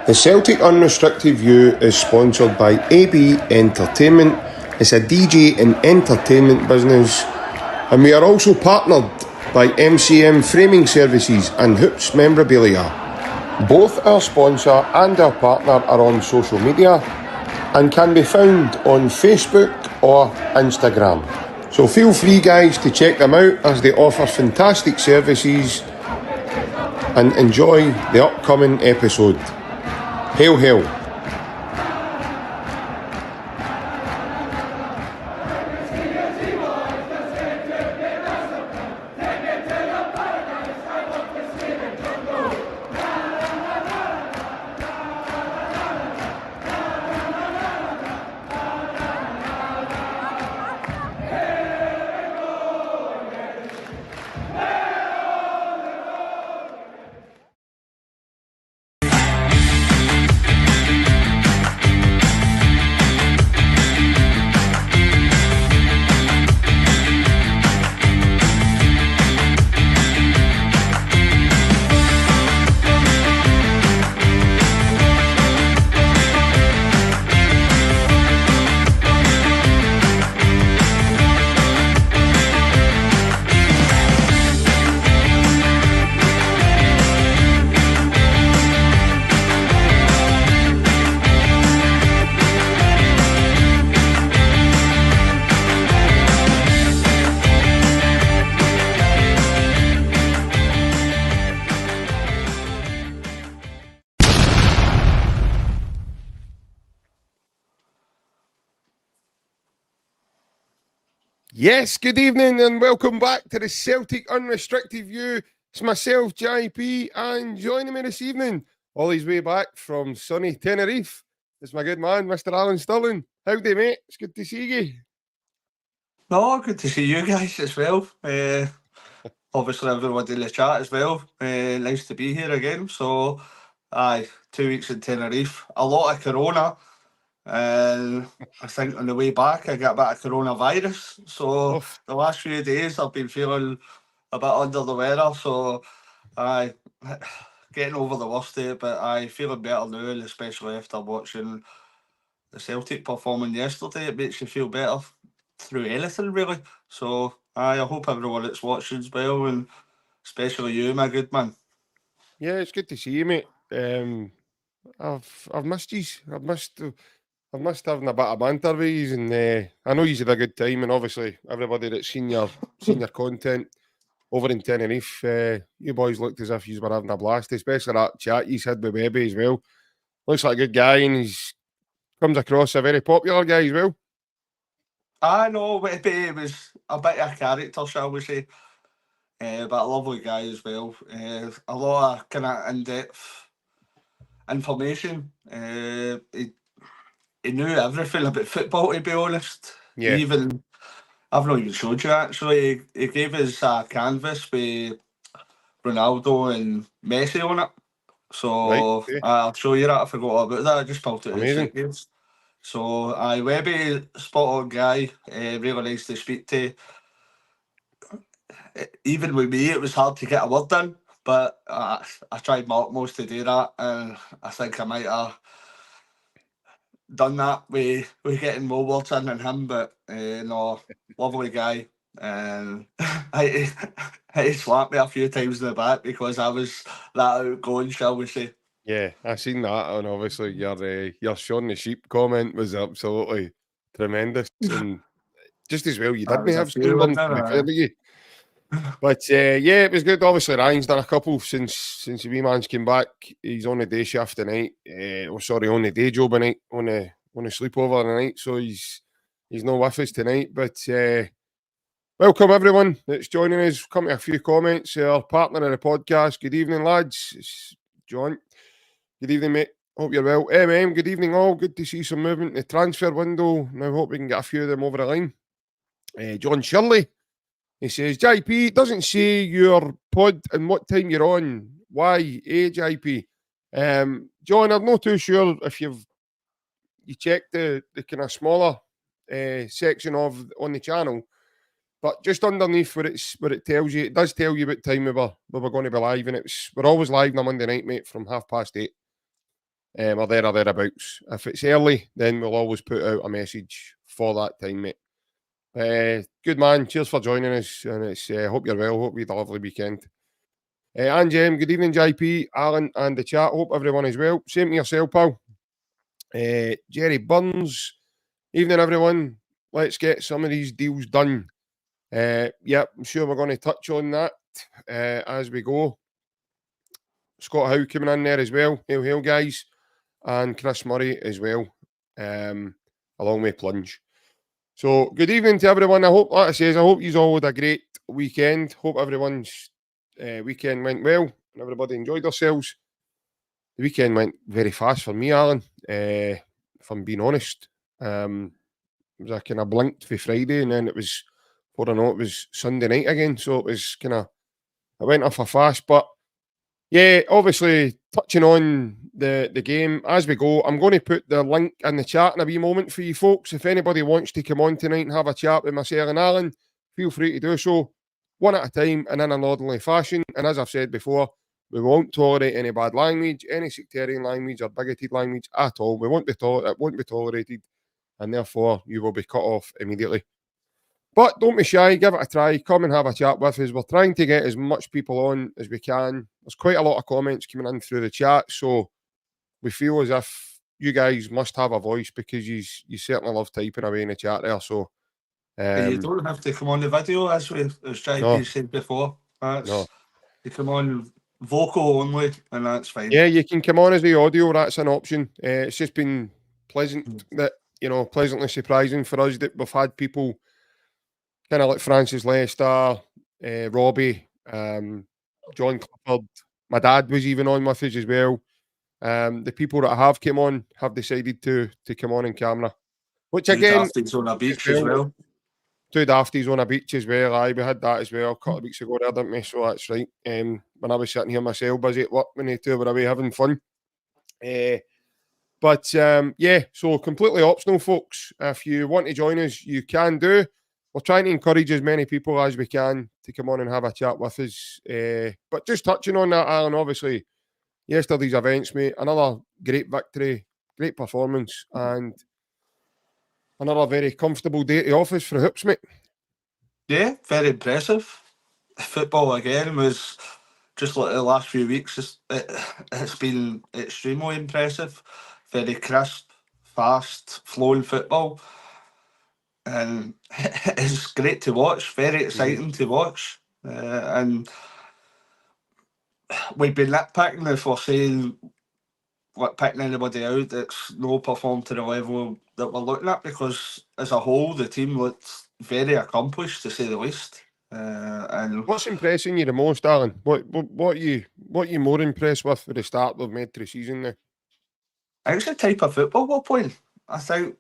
The Celtic Unrestricted View is sponsored by AB Entertainment. It's a DJ and entertainment business, and we are also partnered by MCM Framing Services and Hoops Memorabilia. Both our sponsor and our partner are on social media and can be found on Facebook or Instagram. So feel free, guys, to check them out as they offer fantastic services, and enjoy the upcoming episode. Hail, hail. Yes, good evening and welcome back to the Celtic Unrestricted View. It's myself, JP, and joining me this evening, all his way back from sunny Tenerife, is my good man, Mr. Alan Stirling. Howdy, mate? It's good to see you. No, good to see you guys as well. Obviously, everybody in the chat as well. Nice to be here again. So, 2 weeks in Tenerife. A lot of corona. I think on the way back, I got a bit of coronavirus. So, the last few days, I've been feeling a bit under the weather. So, getting over the worst of it, but feeling better now, especially after watching the Celtic performing yesterday. It makes you feel better through anything, really. So, I hope everyone that's watching as well, and especially you, my good man. Yeah, it's good to see you, mate. I've missed you. I've missed having a bit of banter with you, and I know you had a good time, and obviously everybody that's seen your content over in Tenerife, you boys looked as if you were having a blast, especially that chat you had with Webby as well. Looks like a good guy, and he's comes across a very popular guy as well. I know Webby was a bit of a character, shall we say, but a lovely guy as well. A lot of kind of in-depth information. He knew everything about football, to be honest. Yeah. I've not even showed you actually. He gave us a canvas with Ronaldo and Messi on it. So Right, okay. I'll show you that. I forgot about that. I just pulled it out. Amazing. So Webby, spot on guy. Really nice to speak to. Even with me, it was hard to get a word in, but I tried my utmost to do that, and I think I might have done that with getting more words in than him. But no, lovely guy, and he slapped me a few times in the back because I was that outgoing, shall we say. Yeah, I seen that, and obviously your Shaun the Sheep comment was absolutely tremendous, and just as well you didn't have Stoneburn, to be fair to you. But yeah, it was good. Obviously, Ryan's done a couple since the wee man's came back. He's on the day shift tonight. On the day job tonight, on a sleepover tonight. So he's not with us tonight. But welcome everyone that's joining us. Come to a few comments. Our partner of the podcast. Good evening, lads. It's John. Good evening, mate. Hope you're well. Good evening, all. Good to see some movement in the transfer window. Now, hope we can get a few of them over the line. John Shirley. He says, JP, doesn't say your pod and what time you're on. Why, JP? John, I'm not too sure if you checked the kind of smaller section on the channel, but just underneath where it tells you, it does tell you what time we were going to be live, and we're always live on a Monday night, mate, from 8:30. or there or thereabouts. If it's early, then we'll always put out a message for that time, mate. Good man, cheers for joining us, and it's hope you're well, hope you had a lovely weekend. And good evening, JP, Alan, and the chat. Hope everyone is well. Same to yourself, pal. Jerry Burns, evening, everyone. Let's get some of these deals done. Yep, I'm sure we're going to touch on that as we go. Scott Howe coming in there as well. Hail, hail, guys. And Chris Murray as well, along with Plunge. So, good evening to everyone. I hope, like I says, I hope you all had a great weekend. Hope everyone's weekend went well and everybody enjoyed themselves. The weekend went very fast for me, Alan, if I'm being honest. It was a kind of blinked for Friday, and then it was, before I know it was Sunday night again. So it was kind of, it went off a fast. But yeah, obviously touching on the game as we go, I'm going to put the link in the chat in a wee moment for you folks. If anybody wants to come on tonight and have a chat with myself and Alan, feel free to do so, one at a time and in an orderly fashion. And as I've said before, we won't tolerate any bad language, any sectarian language or bigoted language at all. It won't be tolerated, and therefore you will be cut off immediately. But don't be shy, give it a try, come and have a chat with us. We're trying to get as much people on as we can. There's quite a lot of comments coming in through the chat, so we feel as if you guys must have a voice because you certainly love typing away in the chat there. So you don't have to come on the video, as JP said before. You come on vocal only, and that's fine. Yeah, you can come on as the audio. That's an option. It's just been pleasant that, pleasantly surprising for us that we've had people kind of like Francis Lester, Robbie, John Clifford. My dad was even on with us as well. The people that have come on have decided to come on camera, which again, Two dafties on a beach as well. Two dafties on a beach as well. Aye, we had that as well a couple of weeks ago there, didn't we? So that's right. When I was sitting here myself, busy at work, when the two were away having fun. But yeah, so completely optional, folks. If you want to join us, you can do. We're trying to encourage as many people as we can to come on and have a chat with us. But just touching on that, Alan, obviously, yesterday's events, mate, another great victory, great performance, and another very comfortable day at the office for the Hoops, mate. Yeah, very impressive. Football again was just like the last few weeks. It's been extremely impressive. Very crisp, fast, flowing football. And it's great to watch, very exciting to watch. And we've been nitpicking if we're saying, like, picking anybody out that's no performed to the level that we're looking at, because as a whole, the team looked very accomplished, to say the least. And what's impressing you the most, Alan? What are you more impressed with for the start we've made to the season now? I think it's the type of football we're playing. I think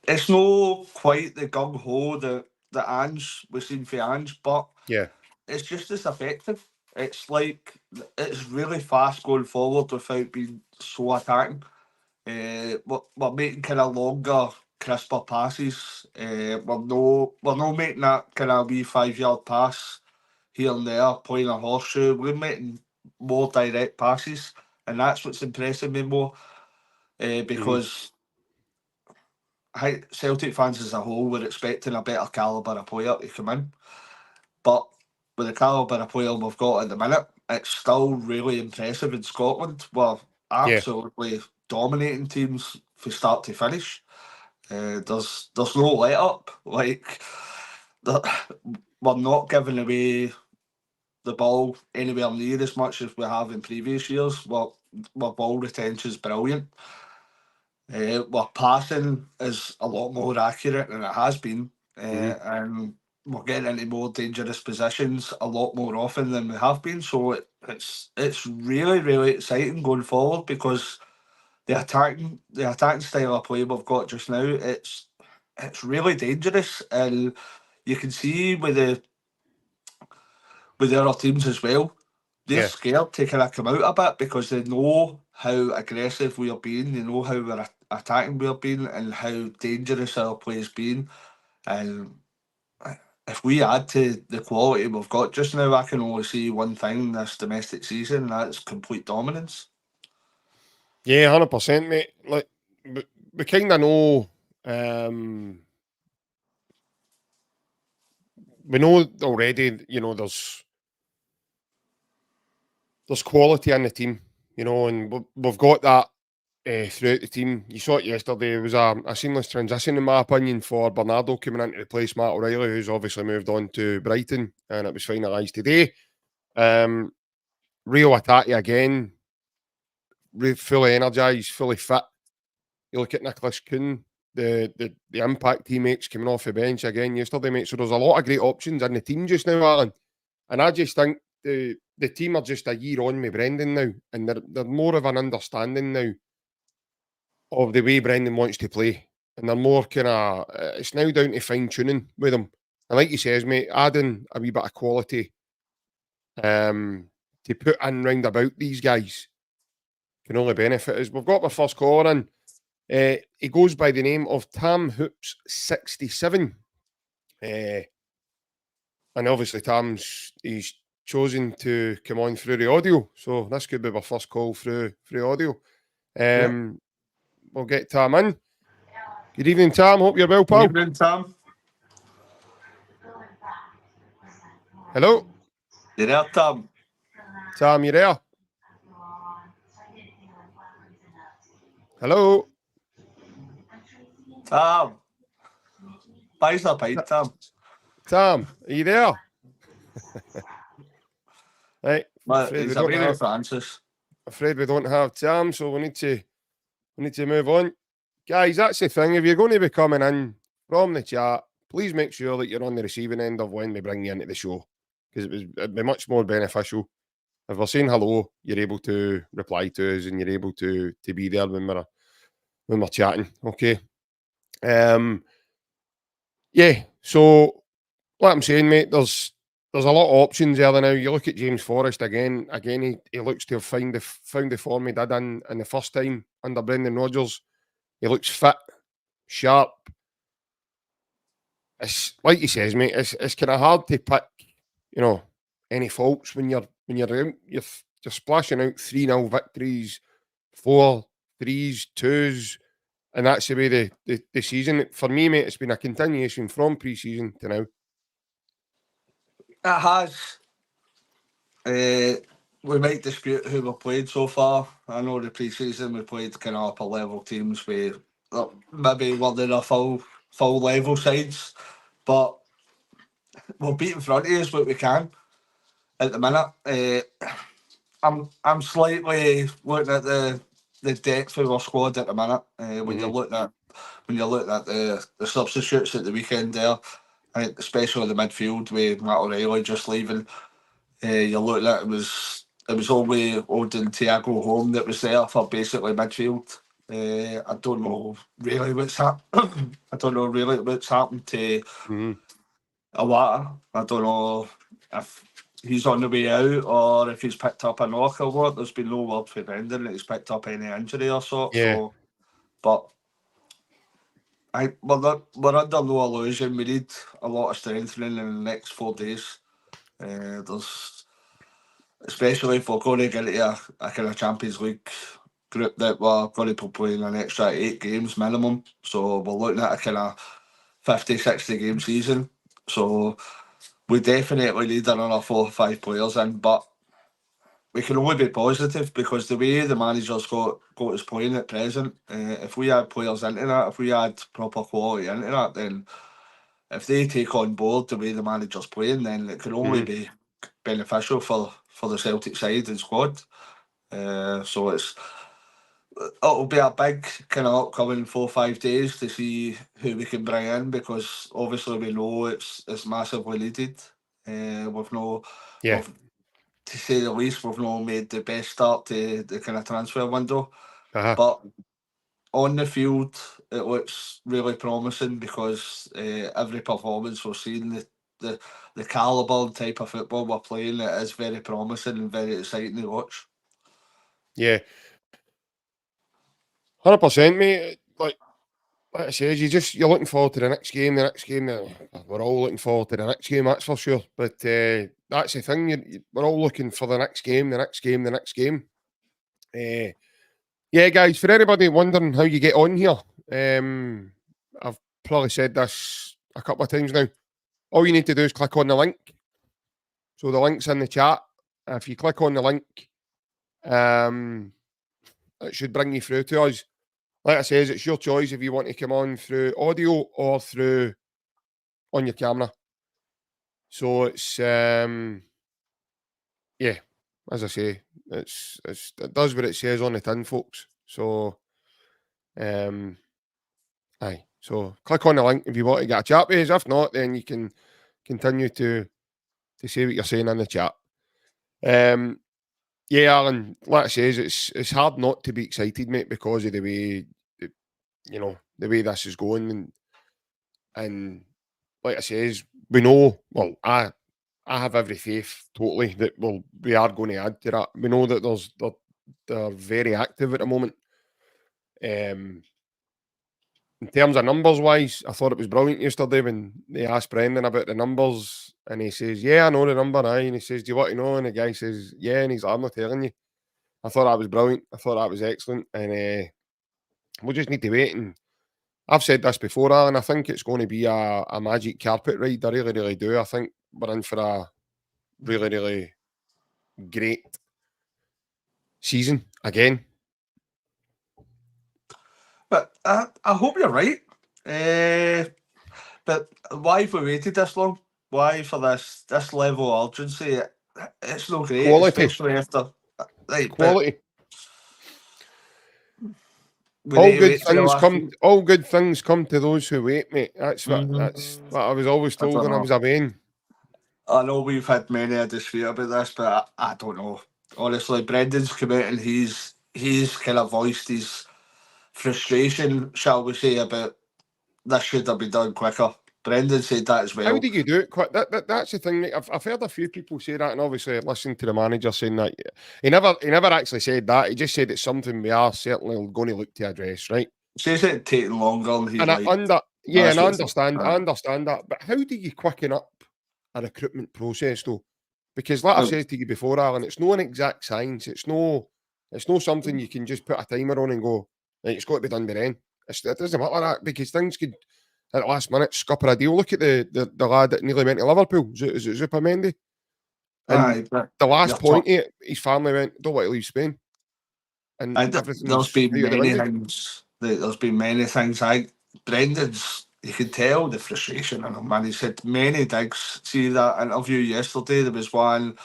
it's no quite the gung ho that Ange we've seen for Ange, but yeah, it's just as effective. It's like it's really fast going forward without being so attacking. We're making kind of longer, crisper passes. We're not making that kind of wee 5-yard pass here and there, playing a horseshoe. We're making more direct passes, and that's what's impressing me more. Because Celtic fans as a whole were expecting a better calibre of player to come in, but with the calibre of player we've got at the minute, it's still really impressive in Scotland. We're absolutely dominating teams from start to finish. There's no let up. Like, we're not giving away the ball anywhere near as much as we have in previous years. Our ball retention is brilliant. Our passing is a lot more accurate than it has been, and we're getting into more dangerous positions a lot more often than we have been. So it's really, really exciting going forward, because the attacking style of play we've got just now, it's really dangerous, and you can see with the other teams as well. They're scared to kind of come out a bit, because they know how aggressive we are being, they know how we're attacking we are being, and how dangerous our play has been. And if we add to the quality we've got just now, I can only see one thing this domestic season, and that's complete dominance. Yeah, 100%, mate. Like we kind of know. We know already. You know, there's quality in the team. You know, and we've got that throughout the team. You saw it yesterday. It was a seamless transition, in my opinion, for Bernardo coming in to replace Matt O'Reilly, who's obviously moved on to Brighton, and it was finalised today. Rio Atati again, fully energised, fully fit. You look at Nicholas Kuhn, the impact he makes coming off the bench again yesterday, mate. So there's a lot of great options in the team just now, Alan. And I just think the team are just a year on with Brendan now, and they're more of an understanding now of the way Brendan wants to play. And they're more kind of, it's now down to fine tuning with him. And like you says, mate, adding a wee bit of quality to put in round about these guys can only benefit us. We've got my first caller in. He goes by the name of Tam Hoops 67. And obviously he's chosen to come on through the audio. So this could be my first call through audio. We'll get Tam in. Good evening, Tam. Hope you're well, pal. Good evening, Tam. Hello? You there, Tam? Tam, you there? Hello? Tam. Paisley, Tam. Tam, are you there? Right. He's away with Francis. Afraid we don't have Tam, so we need to move on. Guys, that's the thing. If you're going to be coming in from the chat, please make sure that you're on the receiving end of when we bring you into the show, because it'd be much more beneficial. If we're saying hello, you're able to reply to us and you're able to be there when we're chatting. Okay. Yeah. So what I'm saying, mate, there's a lot of options there now. You look at James Forrest again. Again, he looks to have found the form he did in the first time under Brendan Rodgers. He looks fit, sharp. It's like he says, mate. It's kind of hard to pick, any faults when you're out. You're splashing out 3-0 victories, 4 3s, 2s, and that's the way the season. For me, mate, it's been a continuation from pre-season to now. It has. We might dispute who we've played so far. I know the pre-season we played kind of upper level teams where maybe weren't in a full level sides, but we'll beat in front of us what we can at the minute. I'm slightly looking at the depth of our squad at the minute. When you're looking at the substitutes at the weekend there, I think especially the midfield with Matt O'Reilly just leaving. You're looking at it was only Odin Thiago Home that was there for basically midfield. I don't know really what's happened. I don't know really what's happened to Awata. I don't know if he's on the way out or if he's picked up a knock or what. There's been no word from Brendan that he's picked up any injury or sort. Yeah. So, but we're under no illusion. We need a lot of strengthening in the next 4 days. There's, especially if we're going to get into a kind of Champions League group that we're going to be playing an extra 8 games minimum. So we're looking at a kind of 50, 60 game season. So we definitely need another 4 or 5 players in, but we can only be positive because the way the manager's got us playing at present, if we had players into that, if we had proper quality into that, then if they take on board the way the manager's playing, then it can only be beneficial for the Celtic side and squad. So it'll be a big kind of upcoming 4 or 5 days to see who we can bring in, because obviously we know it's massively needed. To say the least, we've not made the best start to the kind of transfer window. But on the field, it looks really promising because every performance we're seeing, the calibre and type of football we're playing, it is very promising and very exciting to watch. Yeah. 100%, mate. Like I said, you're looking forward to the next game. We're all looking forward to the next game, that's for sure. But that's the thing. We're all looking for the next game. Yeah, Yeah, guys, for anybody wondering how you get on here, I've probably said this a couple of times now. All you need to do is click on the link. So the link's in the chat. If you click on the link, it should bring you through to us. Like I says, it's your choice if you want to come on through audio or through on your camera. So it's yeah, as I say, it does what it says on the tin, folks. So aye. So click on the link if you want to get a chat with us. If not, then you can continue to say what you're saying in the chat. Yeah, Alan, like I says, it's hard not to be excited, mate, because of the way the way this is going, and like I says, we know. Well, I have every faith totally that we are going to add to that. We know that they're very active at the moment. In terms of numbers wise, I thought it was brilliant yesterday when they asked Brendan about the numbers, and he says, "Yeah, I know the number now." And he says, "Do you want to know?" And the guy says, "Yeah," and he's like, "I'm not telling you." I thought that was brilliant. I thought that was excellent, and we'll just need to wait. And I've said this before, Alan. I think it's going to be a magic carpet ride. I really, really do. I think we're in for a really, really great season again. But I hope you're right. But why have we waited this long? Why for this level of urgency? It's not great, Quality. especially after Quality. All good things come to those who wait, mate. That's what I was always told when I was a Bain. I know we've had many a dispute about this, but I don't know. Honestly, Brendan's come out and he's kind of voiced his frustration, shall we say, about this should have been done quicker. Brendan said that as well. How do you do it quick? That's the thing, mate. I've heard a few people say that, and obviously listening to the manager saying that. He never actually said that. He just said it's something we are certainly going to look to address, right? Says it taking longer, and he's I understand that. But how do you quicken up a recruitment process, though? Because, like I've said to you before, Alan, it's not an exact science. It's no something you can just put a timer on and go, right, it's got to be done by then. It doesn't matter that, because things could, at the last minute, scupper a deal. Look at the lad that nearly went to Liverpool. Is it Zupamendi? And the last point, his family went, don't want to leave Spain. And there's been many things. There's been many things. Brendan's, you could tell the frustration in him, man. He said many digs. See that interview yesterday? There was one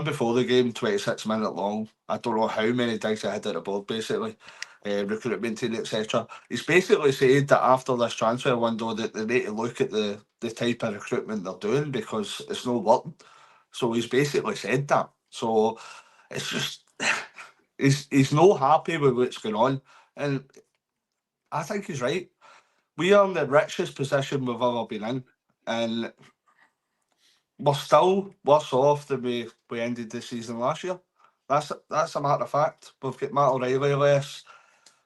before the game, 26-minute long. I don't know how many digs I had at the board, basically. Recruitment team, etc. He's basically said that after this transfer window that they need to look at the type of recruitment they're doing because it's not working. So he's basically said that. So it's just he's not happy with what's going on, and I think he's right. We are in the richest position we've ever been in, and we're still worse off than we ended the season last year. That's a matter of fact. We've got Matt O'Reilly less.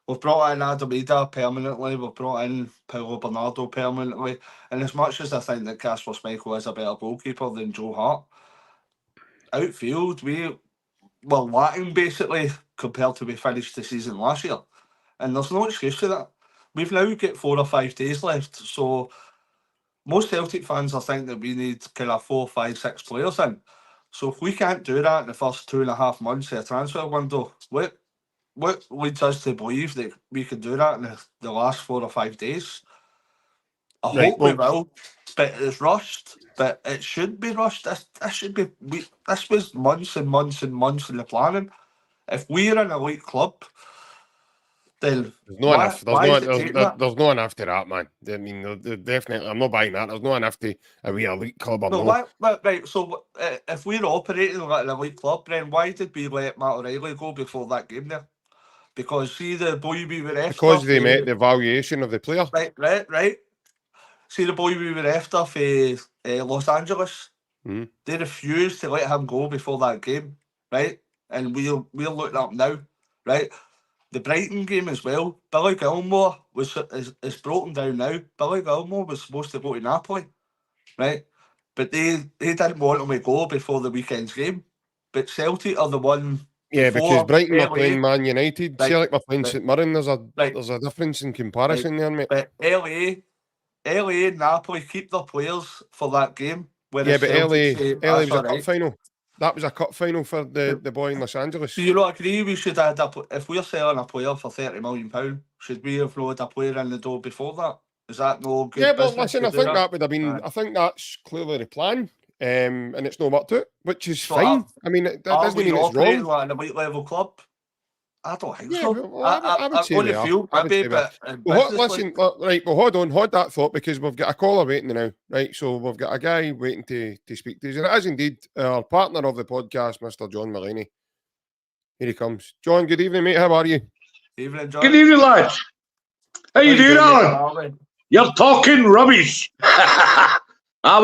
We've brought in Adam Ida permanently. We've brought in Paulo Bernardo permanently. And as much as I think that Kasper Schmeichel is a better goalkeeper than Joe Hart, outfield, we were lacking basically compared to we finished the season last year. And there's no excuse for that. We've now got 4 or 5 days left. So most Celtic fans are thinking that we need kind of 4, 5, 6 players in. So if we can't do that in the first 2.5 months of a transfer window, what leads us to believe that we can do that in the last 4 or 5 days? I hope we will, but it's rushed. But it should be rushed. This was months and months and months in the planning. If we're an elite club, then there's no enough to that, man. I mean, definitely, I'm not buying that. There's no enough to a wee elite club. Right. So if we're operating like an elite club, then why did we let Matt O'Reilly go before that game there? Because see the boy we were after. Because they met the valuation of the player. Right. See the boy we were after for Los Angeles. Mm-hmm. They refused to let him go before that game, right? And we're looking up now, right? The Brighton game as well. Billy Gilmore is broken down now. Billy Gilmore was supposed to go to Napoli, right? But they didn't want him to go before the weekend's game. But Celtic are the one Yeah, because Brighton are playing Man United. Right, Celtic are playing St Mirren. There's right, a difference in comparison there, mate. but LA and Napoli keep their players for that game. Yeah, Whereas but Celtic say, LA that's was a all cup right. final. That was a cup final for the boy in Los Angeles. Do you not agree we should add if we're selling a player for £30 million, should we have lowered a player in the door before that? Is that no good Yeah, well, business? listen, I think that would have been. I think that's clearly the plan, and it's no worked out, which is So fine. I mean, that doesn't mean it's wrong. Like an elite level club? I don't think Yeah, so. well, I would say only they are. feel I would maybe, say they are. but Well, listen, right, well, hold that thought, because we've got a caller waiting now, right? So we've got a guy waiting to speak to us, and it is indeed our partner of the podcast, Mr. John Marini. Here he comes. John, good evening, mate. How are you? Evening, John. Good evening, lads. How you doing, Alan? You're talking rubbish. I'm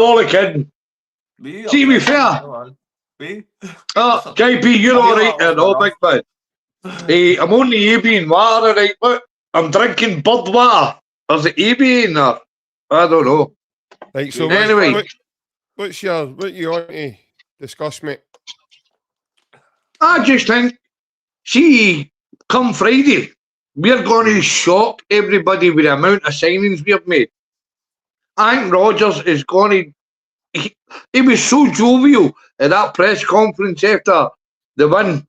only kidding. See me fair. Me? JP, you're all right there, no big man. I'm on the EB in water, right? Look, I'm drinking bird water. There's the EB in there. I don't know. Right, so anyway, what you want to discuss, mate? I just think, see, come Friday, we're going to shock everybody with the amount of signings we've made. I think Rodgers is going to... He was so jovial at that press conference after the win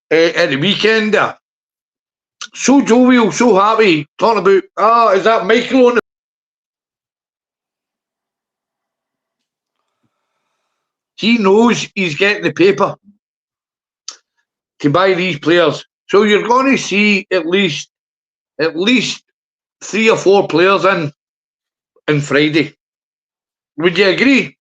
at the weekend there. So jovial, so happy, talking about, is that Michael on the... He knows he's getting the paper to buy these players. So you're going to see at least 3 or 4 players in Friday. Would you agree?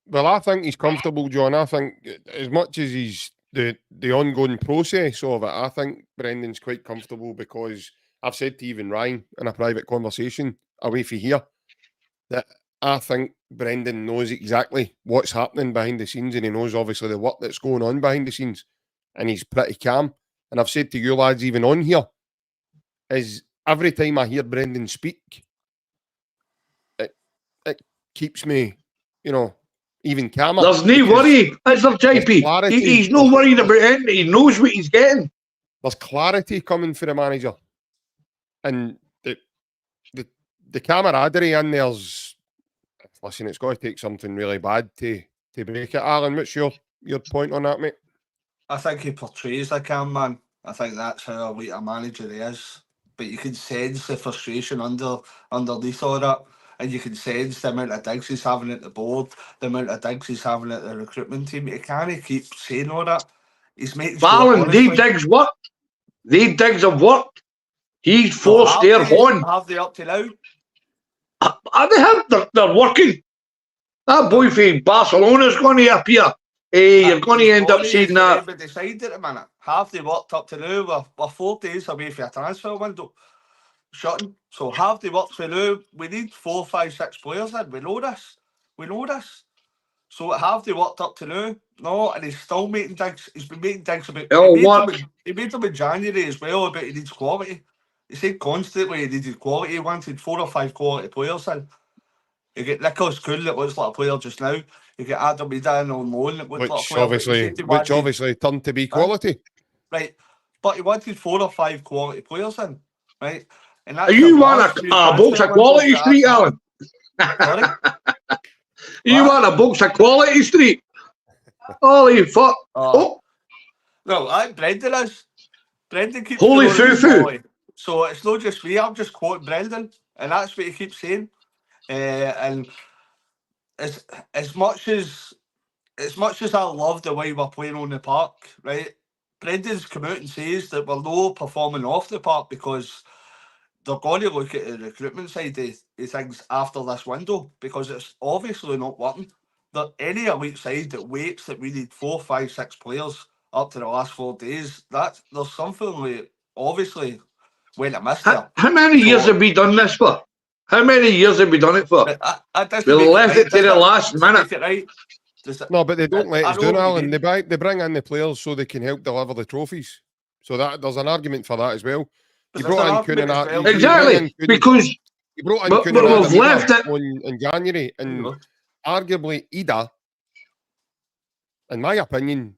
Well, I think he's comfortable, John. I think as much as he's the ongoing process of it, I think Brendan's quite comfortable, because I've said to even Ryan in a private conversation away from here that I think Brendan knows exactly what's happening behind the scenes, and he knows obviously the work that's going on behind the scenes, and he's pretty calm. And I've said to you lads even on here, is every time I hear Brendan speak, it keeps me, even calmer. There's no worry, is there, JP? He's not worried about anything. He knows what he's getting. There's clarity coming for the manager, and the camaraderie in there's. Listen, it's got to take something really bad to break it. Alan, what's your point on that, mate? I think he portrays like a man. I think that's how elite a manager he is. But you can sense the frustration underneath all that. And you can sense the amount of digs he's having at the board, the amount of digs he's having at the recruitment team. He can't keep saying all that. He's making Alan, these digs work. These digs have worked. He's forced their on. Have they up to now? They're working. That boy from Barcelona's going to appear. You're going to end up seeing that. But decided at the minute. Have they worked up to now? We're 4 days away from a transfer window shutting. So have they worked for now? We need 4, 5, 6 players in. We know this. So have they worked up to now? No, and he's still making digs. He's been making digs about. He made them in January as well about he needs quality. He said constantly he needed quality. He wanted 4 or 5 quality players in. You get Nicholas Kuhn that looks like a player just now. You get Adam Eden on loan that looks like a player. Which obviously turned to be quality. Right. But he wanted 4 or 5 quality players in. Right. And that's you want a box of quality street, Alan? Sorry? You want a box of quality street? Holy fuck. No, Brendan is. Brendan keeps holy foo-foo. So it's not just me, I'm just quoting Brendan, and that's what he keeps saying. And as much as I love the way we're playing on the park, right? Brendan's come out and says that we're not performing off the park because they're going to look at the recruitment side of things after this window, because it's obviously not working. Any elite side that waits that we need 4, 5, 6 players up to the last 4 days, there's something like obviously went amiss there. How many years have we done this for? How many years have we done it for? We left it to the last minute. Right? No, but they don't let us do it, Alan. They bring in the players so they can help deliver the trophies. So there's an argument for that as well. You brought in Kuhn exactly, because you brought in Kuhn we've left it in January, and arguably Ida, in my opinion,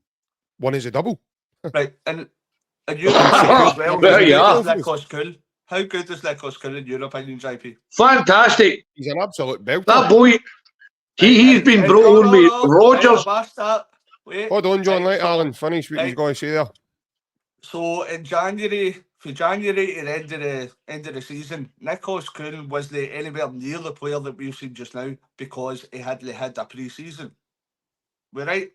won as a double. Right, and Europe as well. There you are. Nicholas Cool. How good is Nicholas Cool in your opinion, JP? Fantastic. He's an absolute belter. That boy, he's been brought on with Rogers. Hold on, John, let Alan finish what he's going to say there. So in January, from January to the end of the season, Nicholas Cool wasn't anywhere near the player that we've seen just now because he hadn't had a pre-season. We're right?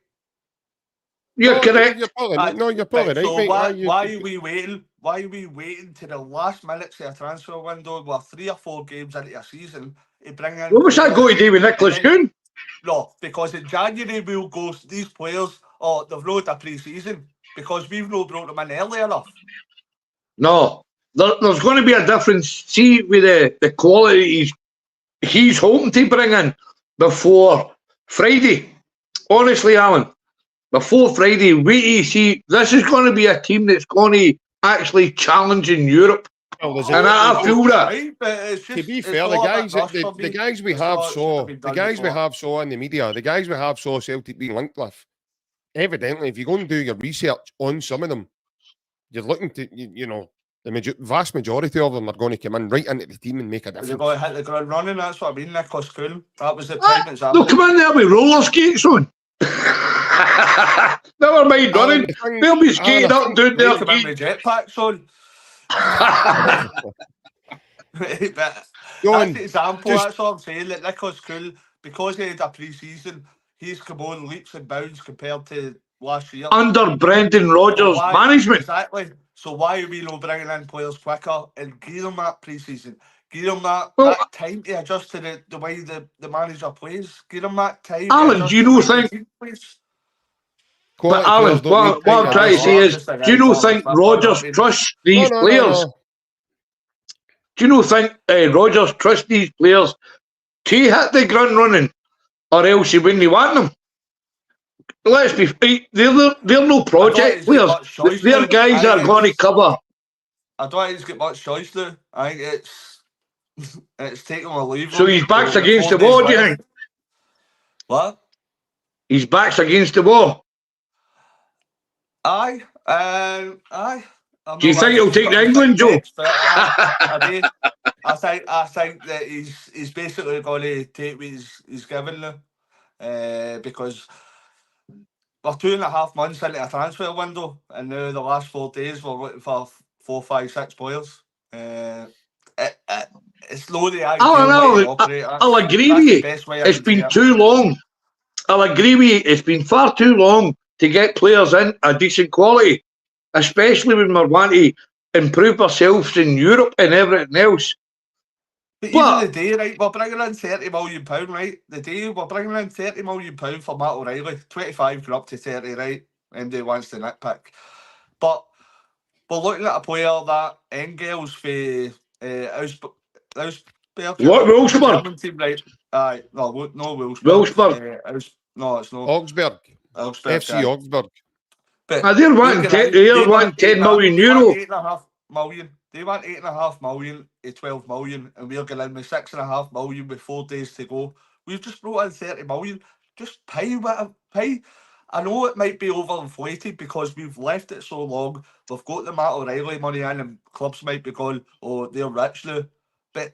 You're correct. You're probably right, so mate. Why are we waiting? Why are we waiting to the last minutes of a transfer window? We're 3 or 4 games into a season to bring in. What was that going to do with Nicholas Coon? No, because in January we'll go, these players, they've not had a pre-season because we've not brought them in early enough. No, there's going to be a difference. See, with the quality he's hoping to bring in before Friday. Honestly, Alan, before Friday, wait till you see. This is going to be a team that's going to actually challenge in Europe. Well, and I feel that. Right, to be fair, the guys we have saw in the media, the guys we have saw Celtic being linked with, evidently, if you go and do your research on some of them, you're looking to, the vast majority of them are going to come in right into the team and make a difference. They're going to hit the ground running, that's what I mean, Nicholas Cool. That was the prime example. They'll come in there with roller skates on. Never mind running. They'll be skating up and doing their come in with jetpacks on. But that's the example, that's what I'm saying, that Nicholas Cool, because he had a pre-season, he's come on leaps and bounds compared to last year. Under Brendan Rodgers' management. Exactly. So why are we not bringing in players quicker and give them that pre-season? Give them that time to adjust to the way the manager plays. Give them that time. Alan, do you know think... But Alan, what I'm trying to say is, do you not think Rodgers trusts these players? Do you not think Rodgers trusts these players to hit the ground running, or else he wouldn't want them? Let's be fair, they're no project players. Their guys are going to cover. I don't think he's got much choice though. I think it's taking or leaving. So his back's against the wall, do you think? What? His back's against the wall. Aye. Do you think he'll take England, Joe? I think that he's basically going to take what he's given now, because we're 2.5 months into a transfer window, and now the last 4 days we're looking for 4, 5, 6 players. It's not the ideal way to operate. I'll agree with you. It's been too long. I'll agree with you. It's been far too long to get players in a decent quality, especially when we're wanting to improve ourselves in Europe and everything else. But even the day, right, we're bringing in £30 million, right? The day we're bringing in £30 million for Matt O'Reilly, 25 going up to 30, right? MD wants to nitpick. But we're looking at a player that Engels for Wolfsburg? Team, right? No, Wolfsburg. Wolfsburg. No, it's not. Augsburg. FC Augsburg. But they're wanting €10 million. 8.5 million. They want 8.5 million to 12 million, and we're going in with 6.5 million with 4 days to go. We've just brought in 30 million. Just pay. I know it might be overinflated because we've left it so long. We've got the Matt O'Reilly money in, and clubs might be going, oh, they're rich now. But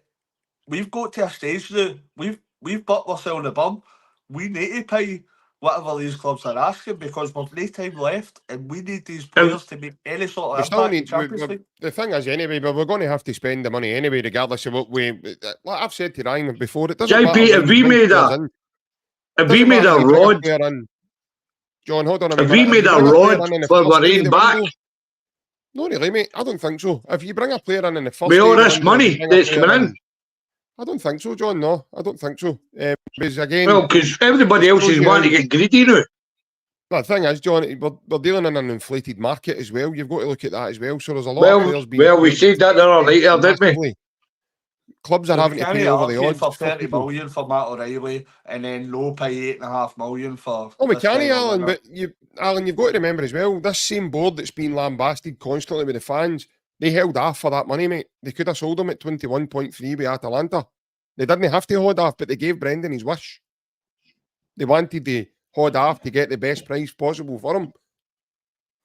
we've got to a stage now. We've bucked ourselves in the bum. We need to pay whatever these clubs are asking because we've no time left, and we need these players to make any sort of impact in Champions League. The thing is, anyway, but we're going to have to spend the money anyway, regardless of what we. Like I've said to Ryan before, it doesn't matter. JP, have we made a rod? John, hold on a minute. Have we made a rod for Marini back? No, really, mate. I don't think so. If you bring a player in the first, with all this money that's coming in. I don't think so, John. No, I don't think so. Because again, because everybody else is wanting to get greedy now. The thing is, John, we're dealing in an inflated market as well. You've got to look at that as well. So there's a lot of players being. Well, we said that the other night, didn't we? Clubs are having to pay over the odds for 30 million for Matt O'Reilly, and then low pay 8.5 million for. Oh, we can't, Alan. But Alan, you've got to remember as well. This same board that's been lambasted constantly with the fans. They held off for that money, mate. They could have sold him at 21.3 with Atalanta. They didn't have to hold off, but they gave Brendan his wish. They wanted to hold off to get the best price possible for him.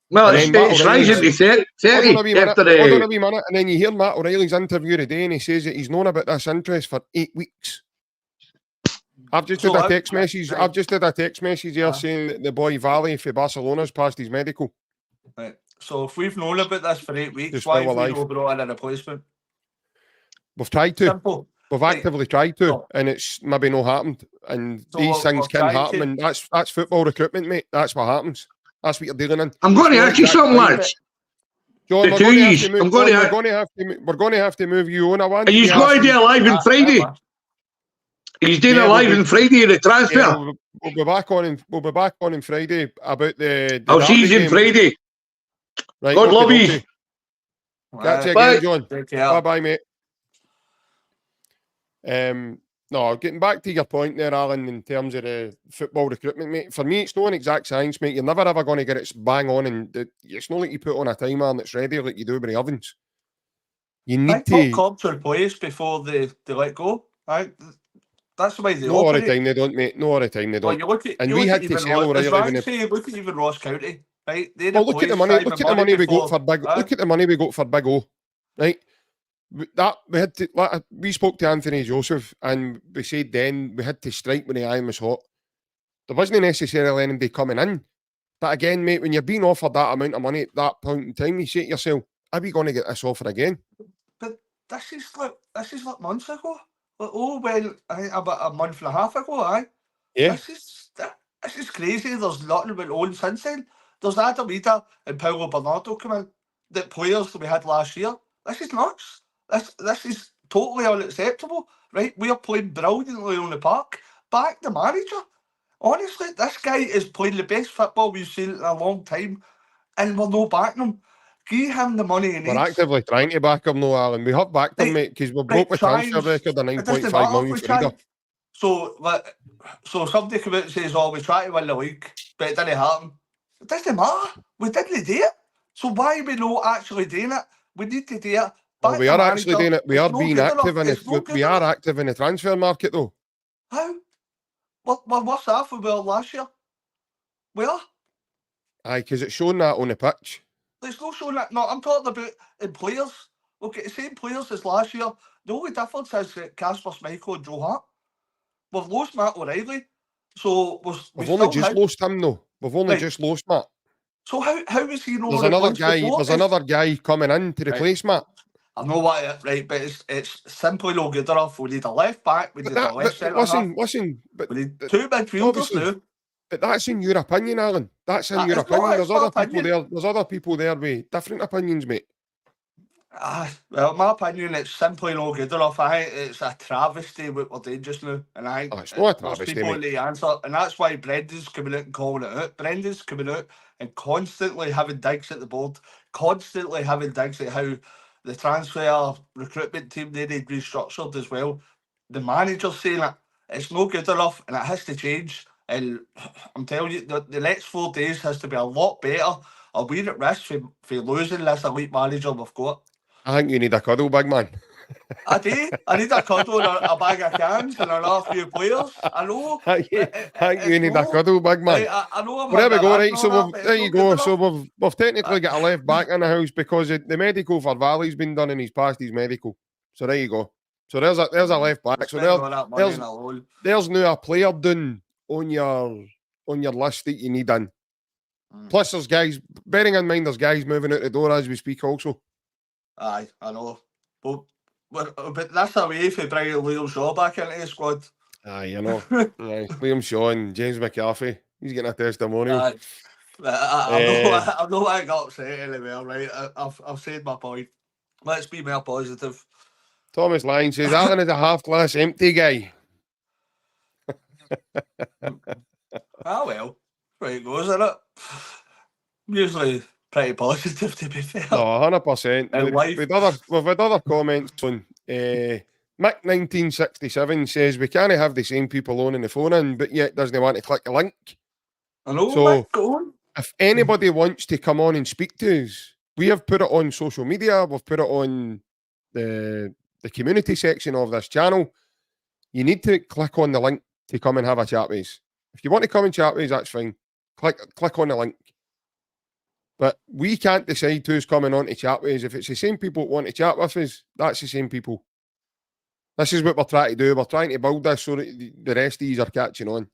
Well, And it's, then Matt it's O'Reilly's- rising to 30 Hold on a wee minute, after hold on a the... wee minute, and then you hear Matt O'Reilly's interview today, and he says that he's known about this interest for 8 weeks. I've just did a text message. I've just did a text message here saying that the boy Valley for Barcelona's passed his medical. Right. So if we've known about this for 8 weeks, Just why still have we alive. not brought in a replacement? We've tried to. Simple. We've Right. actively tried to, Oh. and it's maybe not happened. And So these we're things can trying happen, to- and that's football recruitment, mate. That's what happens. That's what you're dealing in. I'm going to ask you something, lads. John, The we're going to have twos. to move. I'm going John, to we're going to have to. We're going to have to move you on. I want. Are you going to do a live on Friday? He's doing Yeah, a live we'll on Friday, the transfer. Yeah, we'll be back on. We'll be back on Friday about the I'll see you Derby on game. Friday. Right, God love okay. you. Catch you Bye. again, John. Take care. Bye bye, mate. No, getting back to your point there, Alan, in terms of the football recruitment, mate. For me, it's not an exact science, mate. You're never ever going to get it bang on, and it's not like you put on a timer and it's ready like you do with the ovens. You need to. Clubs are players before they let go. Right? That's the way they No, all the operate. time they don't, mate. No, all the time they Well, don't. you look at, And you we look had at to even sell Ross, O'Reilly when look at even Ross County, right? They well, look at the money. Simon Look at the money we got for before, Big. Look at the money we got for Big O, right? We had to. Like, we spoke to Anthony Joseph, and we said then we had to strike when the iron was hot. There wasn't necessarily anybody coming in, but again, mate, when you're being offered that amount of money at that point in time, you say to yourself, "Are we going to get this offer again?" But this is like months ago. Like, about a month and a half ago, aye. Yeah. This is crazy. There's nothing went on since then. There's Adam Ida and Paulo Bernardo come in, the players that we had last year. This is nuts. This is totally unacceptable, right? We are playing brilliantly on the park. Back the manager. Honestly, this guy is playing the best football we've seen in a long time, and we're not backing him. Give him the money he needs. We're actively trying to back him, no, Alan. We have backed him, Right, mate, because we broke the transfer record of 9.5 million for Ida. So somebody come out and says, "Oh, we try to win the league, but it didn't happen." It doesn't matter. We didn't do it. So why are we not actually doing it? We need to do it. Well, we are actually doing it. We It's are not being good active enough. in It's not it. good We are enough. active in the transfer market, though. How? We're worse off than we were last year. We are. Aye, because it's shown that on the pitch. There's no showing that. No, I'm talking about in players. We'll get the same players as last year. The only difference is that Casper Schmeichel and Joe Hart. We've lost Matt O'Reilly. So We've only just lost him, though. We've only just lost Matt. So how is he not There's another guy. There's another guy coming in to replace Matt. I know what, right, but it's simply not good enough. We need a left back. We need a left centre half. Listen. But we need two midfielders now. But that's in your opinion, Alan. That's in your opinion. There's other people there. There's other people there with different opinions, mate. Well, in my opinion, it's simply not good enough. I think it's a travesty what we're doing just now. And I it's not a travesty, people mate. the answer. And that's why Brendan's coming out and calling it out. Brendan's coming out and constantly having digs at the board, constantly having digs at how the transfer recruitment team they need restructured as well. The manager's saying it. It's not good enough and it has to change. And I'm telling you, the next 4 days has to be a lot better, or we're at risk for losing this elite manager we've got. I think you need a cuddle, big man. I do. I need a cuddle and a bag of cans and another few players. I know. I think you need a cuddle, big man. I know I'm there we go, right? So that, there you go. So we've technically got a left back in the house because the medical for Valley's been done and he's passed his medical. So there you go. So there's a left back. So there's now a player done on your list that you need in. Plus there's guys, bearing in mind there's guys moving out the door as we speak also. Aye, I know. But that's a way for bringing Liam Shaw back into the squad. Aye, you know. Aye. Liam Shaw and James McCarthy. He's getting a testimonial. Aye. I know I got upset anyway, right? I've said my point. Let's be more positive. Thomas Lyne says, Alan is a half-glass empty guy. Well. Right goes, isn't it? Usually pretty positive, to be fair. No, 100%. We've had other comments on. Mick 1967 says, we can't have the same people on the phone in, but yet doesn't want to click a link. I know, so, Mick, go on. If anybody wants to come on and speak to us, we have put it on social media. We've put it on the community section of this channel. You need to click on the link to come and have a chat with us. If you want to come and chat with us, that's fine. Click on the link. But we can't decide who's coming on to chat with us. If it's the same people that want to chat with us, that's the same people. This is what we're trying to do. We're trying to build this so that the rest of these are catching on.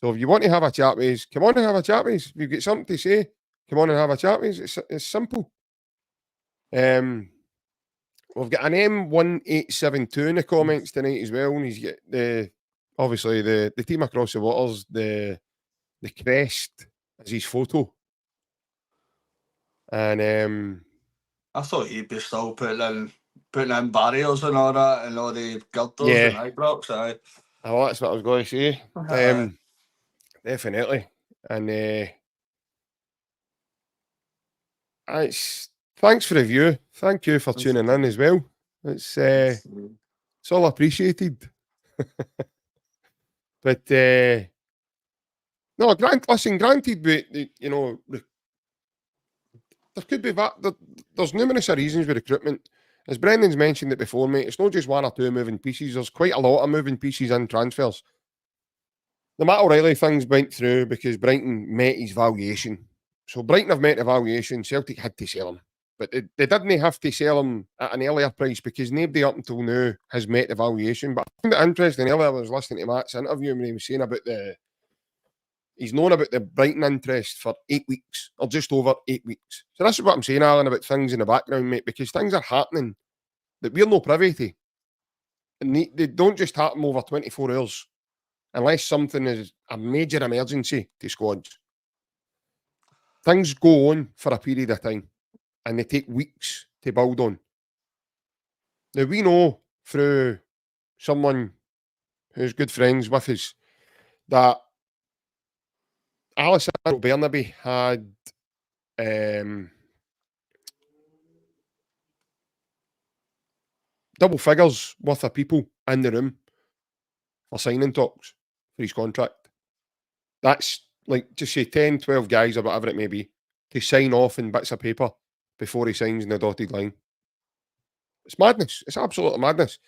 So if you want to have a chat with us, come on and have a chat with us. If you've got something to say, come on and have a chat with us. It's simple. We've got an M1872 in the comments tonight as well. And he's got obviously the team across the waters, the crest as his photo. And I thought he'd be still putting in barriers and all that, and all the girders and eyebrows. Oh, that's what I was going to say. Definitely. And thanks for the view. Thank you for tuning in as well. It's all appreciated. But no, granted, you know, there could be there's numerous reasons with recruitment. As Brendan's mentioned it before, mate, it's not just one or two moving pieces. There's quite a lot of moving pieces in transfers. The Matt O'Reilly things went through because Brighton met his valuation. So Brighton have met the valuation. Celtic had to sell him. But they didn't have to sell him at an earlier price because nobody up until now has met the valuation. But I found it interesting. Earlier I was listening to Matt's interview when he was saying about he's known about the Brighton interest for 8 weeks, or just over 8 weeks. So this is what I'm saying, Alan, about things in the background, mate, because things are happening that we're no privy to. And they don't just happen over 24 hours, unless something is a major emergency to squads. Things go on for a period of time, and they take weeks to build on. Now, we know through someone who's good friends with us that Alessandro Bernabe had double figures worth of people in the room for signing talks for his contract. That's like, just say 10, 12 guys or whatever it may be to sign off in bits of paper before he signs in the dotted line. It's madness. It's absolute madness.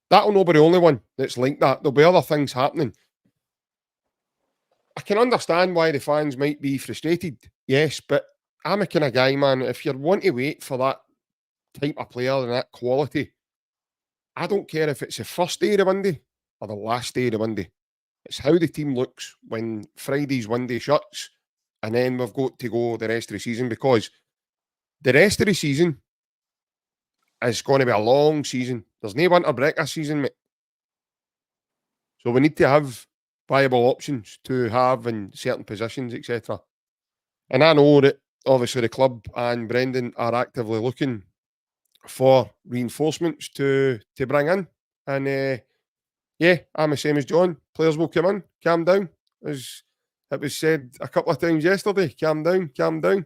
That'll not be the only one that's like that. There'll be other things happening. I can understand why the fans might be frustrated, yes, but I'm a kind of guy, man, if you want to wait for that type of player and that quality, I don't care if it's the first day of the window or the last day of the window. It's how the team looks when Friday's window shuts, and then we've got to go the rest of the season, because the rest of the season is going to be a long season. There's no winter break this season, mate. So we need to have viable options to have in certain positions, etc. And I know that obviously the club and Brendan are actively looking for reinforcements to bring in. And yeah, I'm the same as John. Players will come in, calm down. As it was said a couple of times yesterday, calm down, calm down.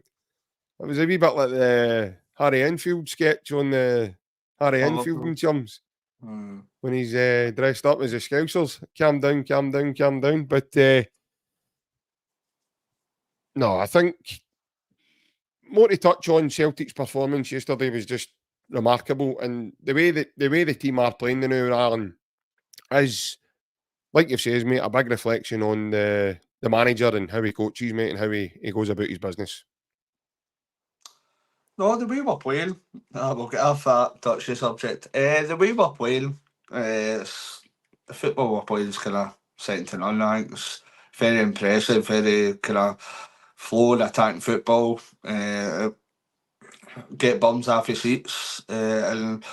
It was a wee bit like the Harry Enfield sketch on the Harry Enfield and Chums. When he's dressed up as the Scousers. Calm down, calm down, calm down. But no, I think more to touch on, Celtic's performance yesterday was just remarkable. And the way the team are playing the now, Alan, is, like you've said, mate, a big reflection on the manager and how he coaches, mate, and how he goes about his business. No, the way we're playing, we'll get off that touchy subject. The way we're playing, the football we're playing is kind of second to none. I think it's very impressive, very kind of flowing, attacking football, get bums off your seats, and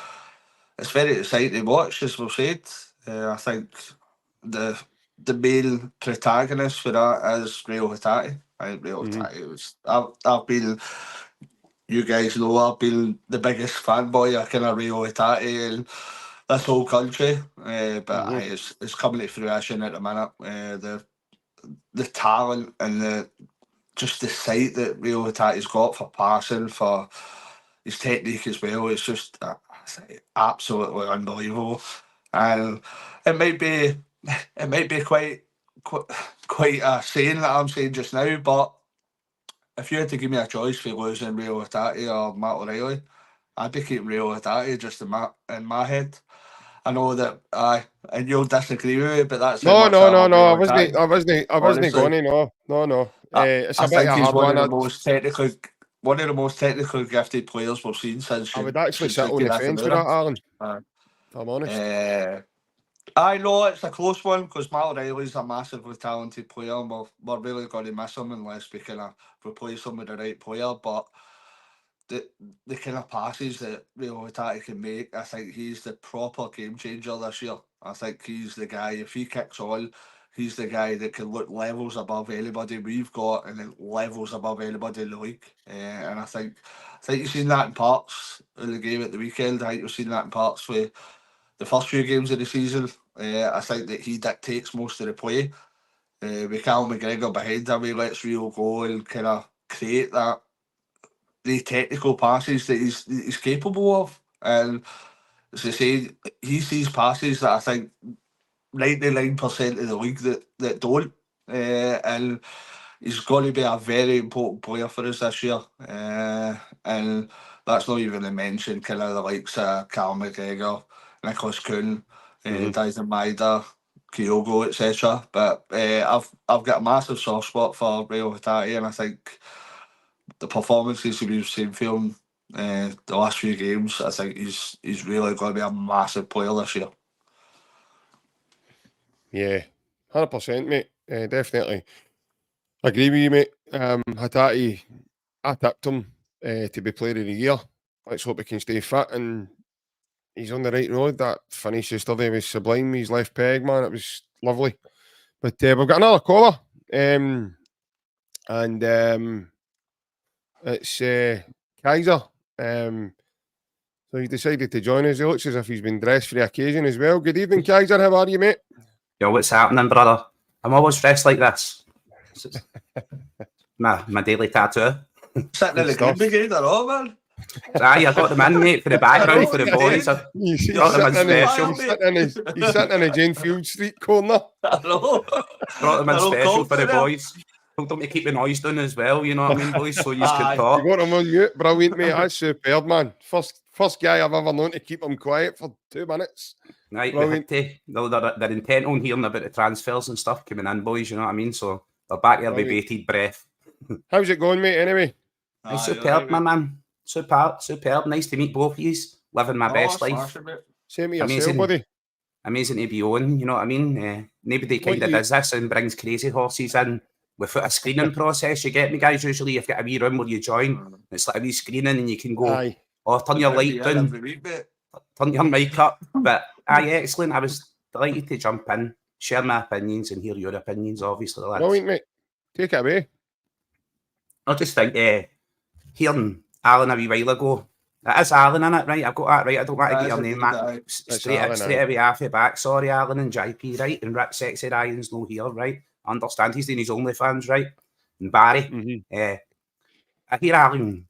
it's very exciting to watch, as we've said. I think the main protagonist for that is Rio Hatate. I think Rio Hatate was... I've been... You guys know I've been the biggest fanboy of kind of Rio Hatate and this whole country, but it's coming to fruition at the minute. The talent and just the sight that Rio Hatate's got for passing, for his technique as well, it's just absolutely unbelievable. And it might be quite a saying that I'm saying just now, but if you had to give me a choice for losing Rio Hatate or Matt O'Reilly, I'd be keeping Rio Hatate just in my head. I know that and you'll disagree with me, but that's no. I wasn't Honestly. going. No. It's I a bit think of a he's hard one one. of the most technical gifted players we've seen since I would actually since sit on the Yuki fence with Nakamura. that, Alan, Uh, if I'm honest. I know it's a close one because Matt O'Reilly's a massively talented player and we're really going to miss him unless we kind of replace him with the right player. But the kind of passes that Rio Hatate can make, I think he's the proper game changer this year. I think he's the guy, if he kicks on, he's the guy that can look levels above anybody we've got and then levels above anybody in the league. And I think you've seen that in parts of the game at the weekend. I think you've seen that in parts with the first few games of the season. I think that he dictates most of the play. With Cal McGregor behind him, he lets Rio go and kind of create the technical passes that he's capable of. And as I say, he sees passes that I think 99% of the league that don't. And he's going to be a very important player for us this year. And that's not even to mention kind of the likes of Cal McGregor, Nicholas Kuhn, Dyson Maida, Kyogo, etc. But I've got a massive soft spot for Rio Hatate, and I think the performances we've seen from the last few games, I think he's really going to be a massive player this year. Yeah, 100%, mate. Definitely agree with you, mate. Hatate, I tipped him to be player of the year. Let's hope he can stay fit, and he's on the right road. That finish yesterday was sublime. His left peg, man, it was lovely. But we've got another caller, and it's Kaiser. So he's decided to join us. He looks as if he's been dressed for the occasion as well. Good evening, Kaiser. How are you, mate? Yo, what's happening, brother? I'm always dressed like this. my daily tattoo. Sitting in the green brigade or all, man. Aye, I got them in, mate, for the background, for the boys. He's Got them in special. He's sitting in a Jane Field Street corner. I know. Brought them in They're all special for the confident. boys. Told them to keep the noise down as well, you know what I mean, boys, so you Aye. can talk. You got him on mute. Brilliant, mate. That's superb, man. First guy I've ever known to keep him quiet for 2 minutes. Right, we had to. They're intent on hearing about the transfers and stuff coming in, boys, you know what I mean? So they're back there with bated breath. How's it going, mate, anyway? Aye, superb, my man. Superb. Nice to meet both of you. Living my best life. Same to yourself, buddy. Amazing to be on, you know what I mean? Nobody kind of does this and brings crazy horses in without a screening process. You get me, guys? Usually you've got a wee room where you join. It's like a wee screening and you can go, turn your light down, turn your mic up. But excellent. I was delighted to jump in, share my opinions and hear your opinions, obviously, lads. Brilliant, mate. Take it away. I just think hearing Alan a wee while ago, it is Alan in it, right? I've got that right. I don't want to get your name, man. Straight away off your back. Sorry, Alan and JP, right? And Rick Sexy Ryan's no here, right? I understand he's doing his OnlyFans, right? And Barry. I hear Alan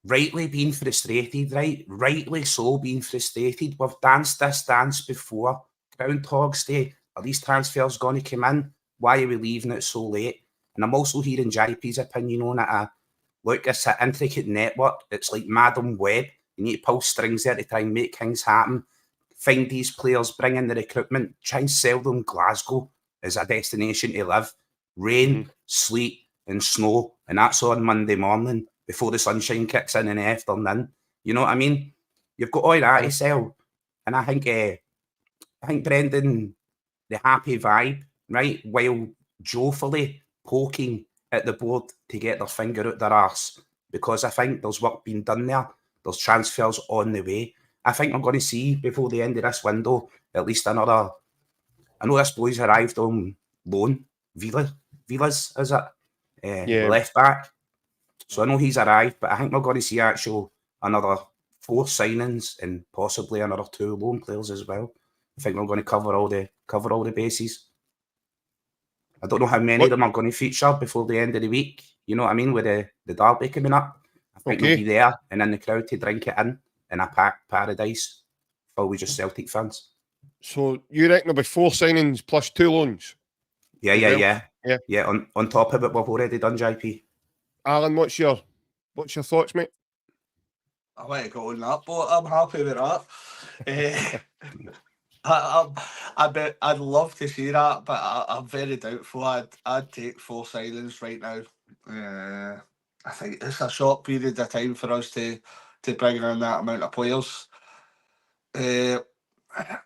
rightly being frustrated, right? Rightly so being frustrated. We've danced this dance before. Groundhog's Day. Are these transfers going to come in? Why are we leaving it so late? And I'm also hearing JP's opinion on it. Look, it's an intricate network. It's like Madam Web. You need to pull strings there to try and make things happen. Find these players, bring in the recruitment, try and sell them Glasgow as a destination to live. Rain, sleet and snow. And that's on Monday morning before the sunshine kicks in the afternoon. You know what I mean? You've got all that to sell. And I think Brendan, the happy vibe, right? While joyfully poking at the board to get their finger out their arse, because I think there's work being done there. There's transfers on the way. I think we're going to see before the end of this window at least another. I know this boy's arrived on loan. Vilas, is it? Left back. So I know he's arrived, but I think we're going to see another 4 signings and possibly another 2 loan players as well. I think we're going to cover all the bases. I don't know how many of them are going to feature before the end of the week. You know what I mean? With the derby coming up. I think they'll be there and in the crowd to drink it in a packed paradise for we just Celtic fans. So you reckon there'll be 4 signings plus 2 loans? Yeah. On top of it, we've already done, JP. Alan, what's your thoughts, mate? I want to go on that, but I'm happy with that. I'd love to see that, but I'm very doubtful. I'd take 4 signings right now. I think it's a short period of time for us to bring in that amount of players. Going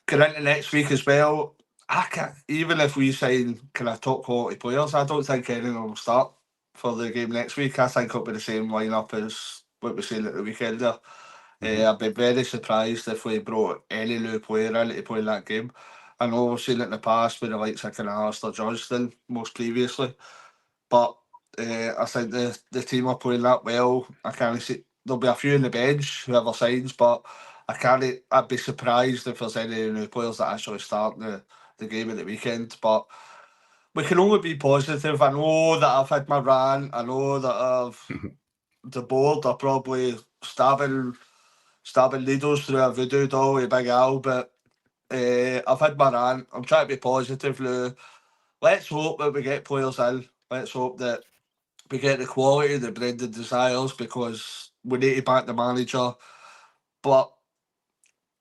into next week as well, I can't, even if we sign kind of top quality players, I don't think anyone will start for the game next week. I think it'll be the same lineup as what we seen at the weekend there. I'd be very surprised if we brought any new player in to play in that game. I know we've seen it in the past with the likes of kind of Alistair Johnston most previously, but I think the team are playing that well. I can't see there'll be a few on the bench whoever signs, but I'd be surprised if there's any new players that actually start the game at the weekend. But we can only be positive. I know that I've had my rant. I know that the board are probably stabbing needles through a voodoo doll with Big Al, but I've had my rant. I'm trying to be positive, Lou. Let's hope that we get players in. Let's hope that we get the quality that Brendan desires, because we need to back the manager. But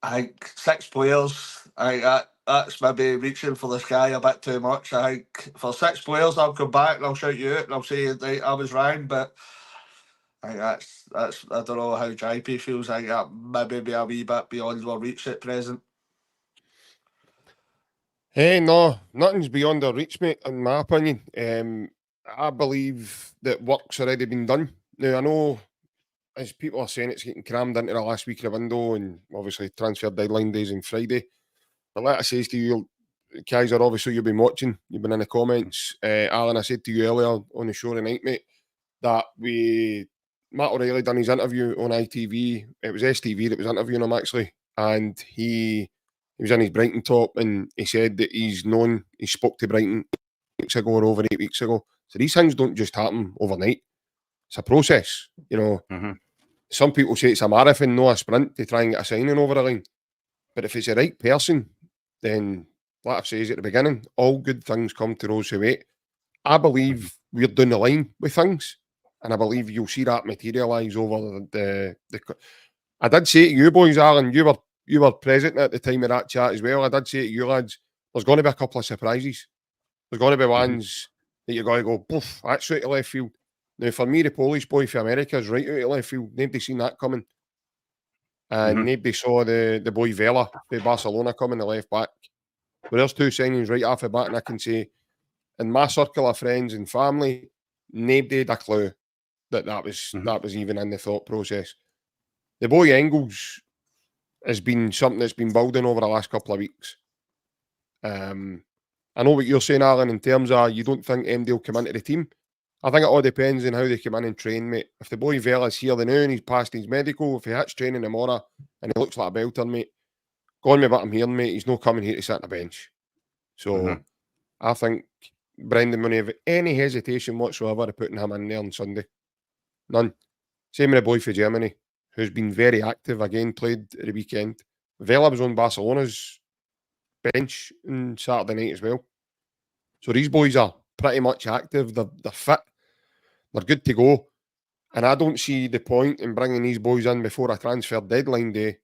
I think 6 players, I think that's maybe reaching for the sky a bit too much. I think for 6 players, I'll come back and I'll shout you out and I'll say right, I was wrong, but I think that's I don't know how JP feels. I think that maybe be a wee bit beyond our reach at present. Hey, no, nothing's beyond our reach, mate, in my opinion. I believe that work's already been done. Now, I know, as people are saying, it's getting crammed into the last week of the window, and obviously transfer deadline days on Friday. But like I says to you, Kaiser, obviously you've been watching, you've been in the comments. Alan, I said to you earlier on the show tonight, mate, that Matt O'Reilly done his interview on ITV. It was STV that was interviewing him, actually, and he was in his Brighton top, and he said that he spoke to Brighton 8 weeks ago or over 8 weeks ago. So these things don't just happen overnight. It's a process, you know. Some people say it's a marathon, not a sprint, to try and get a signing over the line. But if it's the right person, then, like I've said at the beginning, all good things come to those who wait. I believe we're down the line with things, and I believe you'll see that materialise over the. I did say to you boys, Alan, you were present at the time of that chat as well. I did say to you lads, there's going to be a couple of surprises. There's going to be ones that you're going to go, poof, that's right to left field. Now, for me, the Polish boy for America is right out of left field. Nobody seen that coming. And nobody saw the boy Vela for Barcelona coming, the left back. But there's 2 signings right off the bat, and I can say, in my circle of friends and family, nobody had a clue that was even in the thought process. The boy Engels has been something that's been building over the last couple of weeks. I know what you're saying, Alan, in terms of you don't think MD will come into the team. I think it all depends on how they come in and train, mate. If the boy Vela's here the now and he's passed his medical, if he hits training tomorrow and he looks like a belter, mate, go on with what I'm hearing, mate. He's not coming here to sit on the bench. So I think Brendan won't have any hesitation whatsoever of putting him in there on Sunday. None. Same with the boy for Germany, who's been very active, again, played at the weekend. Vela was on Barcelona's bench on Saturday night as well. So these boys are pretty much active. They're fit. They're good to go. And I don't see the point in bringing these boys in before a transfer deadline day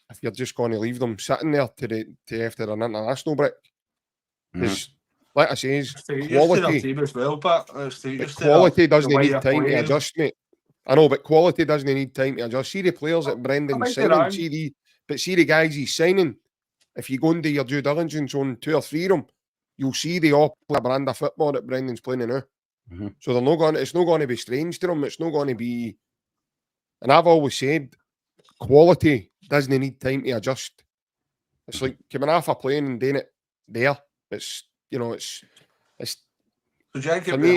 if you're just going to leave them sitting there to after an international break. Because, like I say, quality doesn't need time to adjust, mate. I know, but quality doesn't need time to adjust. See the players that Brendan's signing, see the guys he's signing. If you go and do your due diligence on 2 or 3 of them, you'll see they all play a brand of football that Brendan's playing now. So they're not going. It's not going to be strange to them. It's not going to be. And I've always said, quality doesn't need time to adjust. It's like coming off a plane and doing it there. It's for me,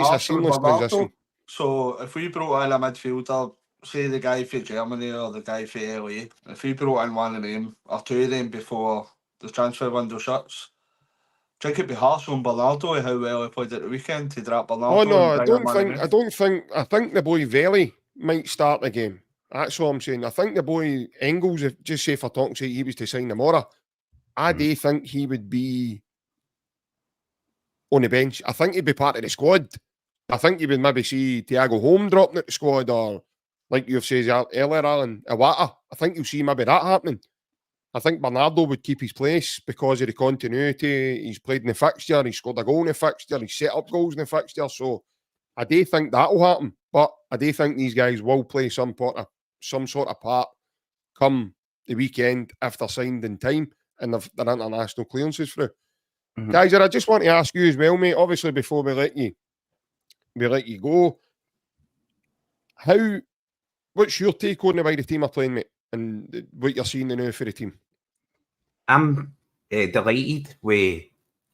it's a seamless transition. So if we brought in a midfielder, say the guy for Germany or the guy for LA, if we brought in one of them or 2 of them before the transfer window shuts, do you think it'd be harsh on Bernardo how well he played at the weekend to drop Bernardo? Oh no, I think the boy Veli might start the game. That's what I'm saying. I think the boy Engels, if just say for talking sake, he was to sign tomorrow, I do think he would be on the bench. I think he'd be part of the squad. I think you would maybe see Thiago Home dropping at the squad, or like you've said earlier, Alan, Iwata. I think you'll see maybe that happening. I think Bernardo would keep his place because of the continuity. He's played in the fixture, he's scored a goal in the fixture, he's set up goals in the fixture. So I do think that will happen. But I do think these guys will play some sort of part come the weekend if they're signed in time and their international clearances through. Mhm. Kaiser, I just want to ask you as well, mate, obviously before we let you go, what's your take on the way the team are playing, mate, and what you're seeing now for the team? I'm delighted with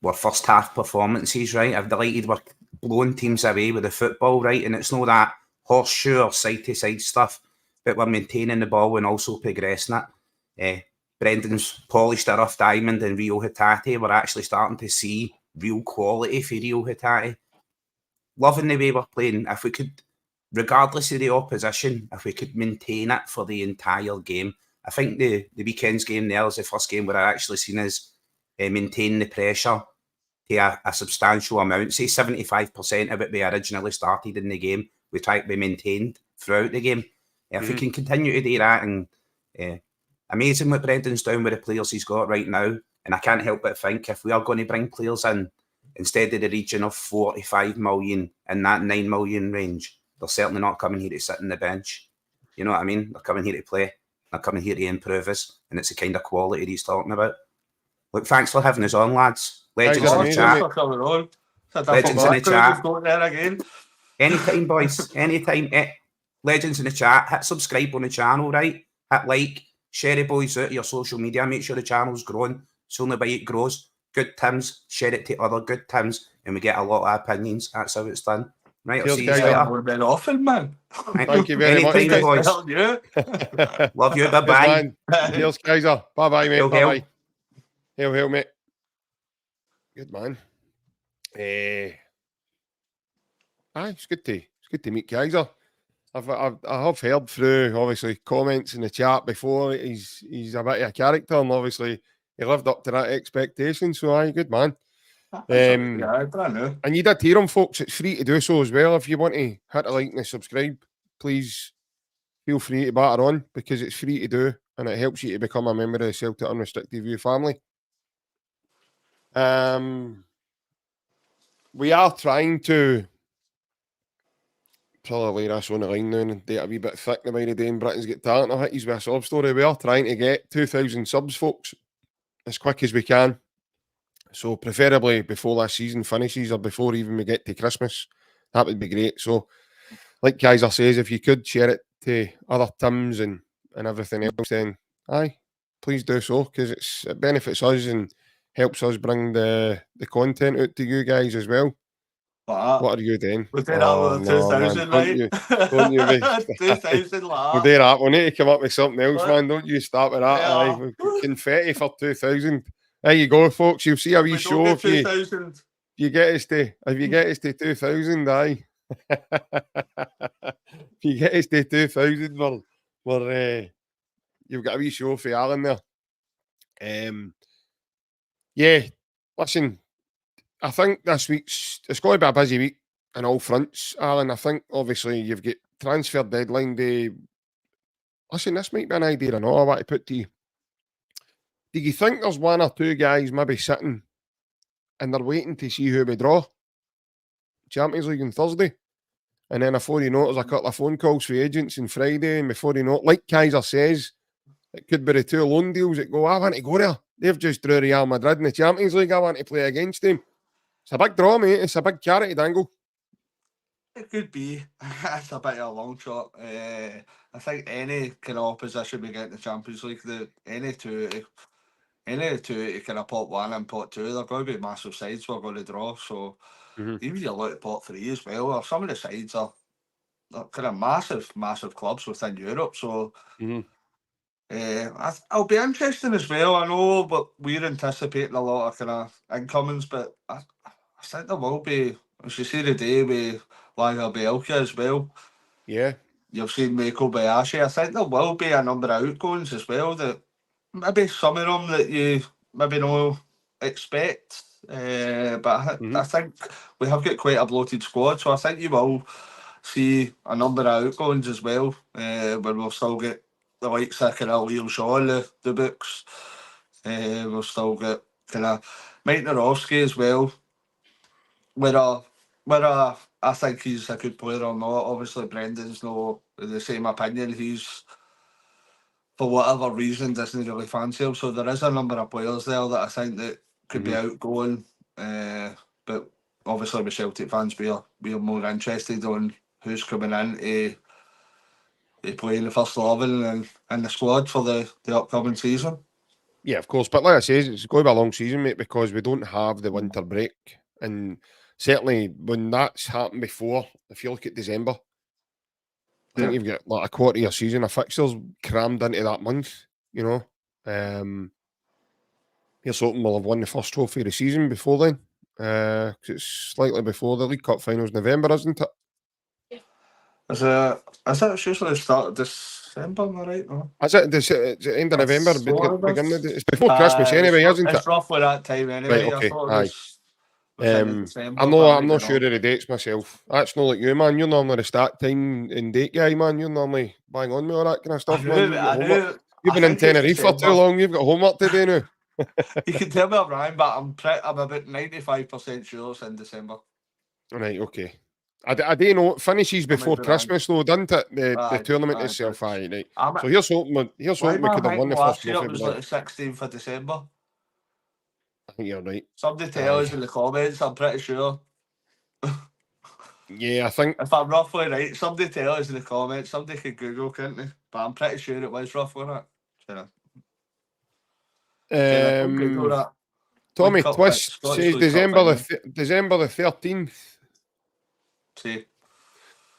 our first half performances, right? I'm delighted we're blowing teams away with the football, right? And it's not that horseshoe or side-to-side stuff, but we're maintaining the ball and also progressing it. Brendan's polished a rough diamond in Rio Hatate. We're actually starting to see real quality for Rio Hatate. Loving the way we're playing. If we could, regardless of the opposition, if we could maintain it for the entire game, I think the weekend's game there is the first game where I actually seen us maintain the pressure to a substantial amount. Say 75% of it we originally started in the game, we tried to be maintained throughout the game. If we can continue to do that, and amazing what Brendan's doing with the players he's got right now, and I can't help but think if we are going to bring players in, instead of the region of 45 million in that 9 million range, they're certainly not coming here to sit on the bench. You know what I mean? They're coming here to play. They're coming here to improve us, and it's the kind of quality he's talking about. Look, thanks for having us on, lads. Legends in the chat. Legends in the chat. Anytime, boys. Anytime. Legends in the chat. Hit subscribe on the channel, right? Hit like. Share the boys out to your social media. Make sure the channel's growing. It's only by it grows. Good Tims. Share it to other good Tims, and we get a lot of opinions. That's how it's done. Right, I'll see you later. Often, man. Thank you very much, boys. Love you. Bye-bye. Cheers, Kaiser. Bye-bye, mate. Bye-bye. Hail, mate. Good man. It's good to meet Kaiser. I have heard through obviously comments in the chat before. He's a bit of a character, and obviously he lived up to that expectation. So good man. And you did hear him, folks. It's free to do so as well. If you want to hit a like and a subscribe, please feel free to batter on, because it's free to do and it helps you to become a member of the Celtic Unrestricted View family. We are trying to probably lay this on the line now and do it a wee bit thick the way the day in Britain's Got Talent. I'll hit you with a sob story. We are trying to get 2,000 subs, folks, as quick as we can. So preferably before this season finishes or before even we get to Christmas. That would be great. So like Kaiser says, if you could share it to other Tims and everything else, then please do so, because it benefits us and helps us bring the content out to you guys as well. What are you doing? We'll do that with 2,000, right? Don't you 2,000 We'll do that. We'll need to come up with something else, man. Don't you start with that. Yeah. Confetti for 2,000. There you go, folks. You'll see a wee show if you get us to 2,000, aye. If you get us to 2,000, you've got a wee show for Alan there. Yeah, listen, I think this week's it's going to be a busy week on all fronts, Alan. I think obviously you've got transfer deadline day. Listen, this might be an idea I know I want to put to you. Do you think there's one or two guys maybe sitting and they're waiting to see who we draw? Champions League on Thursday. And then before you know it, there's a couple of phone calls for agents on Friday. And before you know it, like Kaiser says, it could be the two loan deals that go, I want to go there. They've just drew Real Madrid in the Champions League. I want to play against them. It's a big draw, mate. It's a big charity dangle. It could be. It's a bit of a long shot. I think any kind of opposition we get in the Champions League, any two to kind of pot one and pot two, they're going to be massive sides we're going to draw. So even you look at pot three as well, or some of the sides are kind of massive clubs within Europe. So it'll be interesting as well. I know, but we're anticipating a lot of kind of incomings, but I think there will be, as you see today with Langer Bielka as well. Yeah. You've seen Mako Bayashi. I think there will be a number of outgoings as well, that maybe some of them that you maybe don't expect. But I think we have got quite a bloated squad, so I think you will see a number of outgoings as well, where we'll still get the likes of kind of Liam Shaw in the books. We've still got kind of Mike Narowski as well. Whether I think he's a good player or not, obviously Brendan's not the same opinion. He's, for whatever reason, doesn't really fancy him. So there is a number of players there that I think that could be outgoing. But obviously with Celtic fans, we are more interested on who's coming in to play in the first 11 and the squad for the upcoming season. Yeah, of course. But like I say, it's going to be a long season, mate, because we don't have the winter break. And certainly when that's happened before, if you look at December, I think you've got like a quarter of your season of fixtures crammed into that month, you know. Here's hoping we'll have won the first trophy of the season before then. 'Cause it's slightly before the League Cup finals November, isn't it? Is it usually the start of December, am I right? No? Is it? It's the end of November, beginning of it's before Christmas anyway, isn't it? It's roughly that time anyway. Right, okay, I thought it was December, I'm not sure of the dates myself. That's not like you, man. You're normally the start time and date guy, man. You're normally bang on with all that kind of stuff, man. You've been in Tenerife for too long. You've got homework to do now. You can tell me I'm wrong, but I'm about 95% sure it's in December. Right, okay. I do know it finishes before Christmas though, doesn't it? The tournament itself, right. So here's hoping we could have won the first trophy. It was like the 16th of December. I think you're right. Somebody tell us in the comments, I'm pretty sure. Yeah, I think. If I'm roughly right, somebody tell us in the comments. Somebody could Google, couldn't they? But I'm pretty sure it was roughly that. Google that. Tommy Twist says December the 13th. See.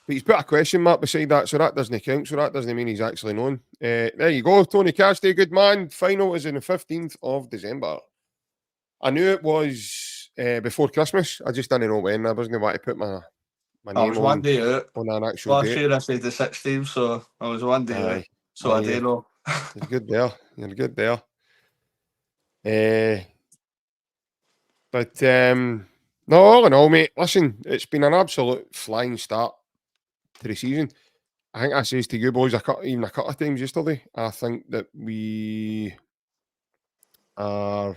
But he's put a question mark beside that, so that doesn't count. So that doesn't mean he's actually known. There you go, Tony Casty, good man. Final is on the 15th of December. I knew it was before Christmas. I just didn't know when. I wasn't about to put my name on. One day out. On an actual Last date. year I said the 16th, so I was one day out. So I do know. You're good there. You're good there. But no, all in all, mate, listen, it's been an absolute flying start to the season. I think I says to you boys even a couple of times yesterday, I think that we are,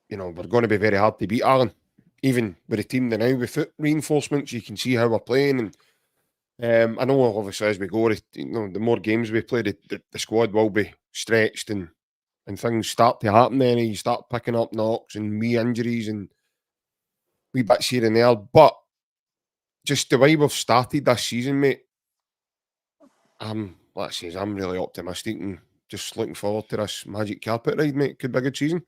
we're going to be very hard to beat, Alan. Even with the team now, with foot reinforcements, you can see how we're playing. And I know, obviously, as we go, the more games we play, the squad will be stretched and things start to happen then, and you start picking up knocks and wee injuries and wee bits here and there. But just the way we've started this season, mate, I'm really optimistic and just looking forward to this magic carpet ride, mate. Could be a good season.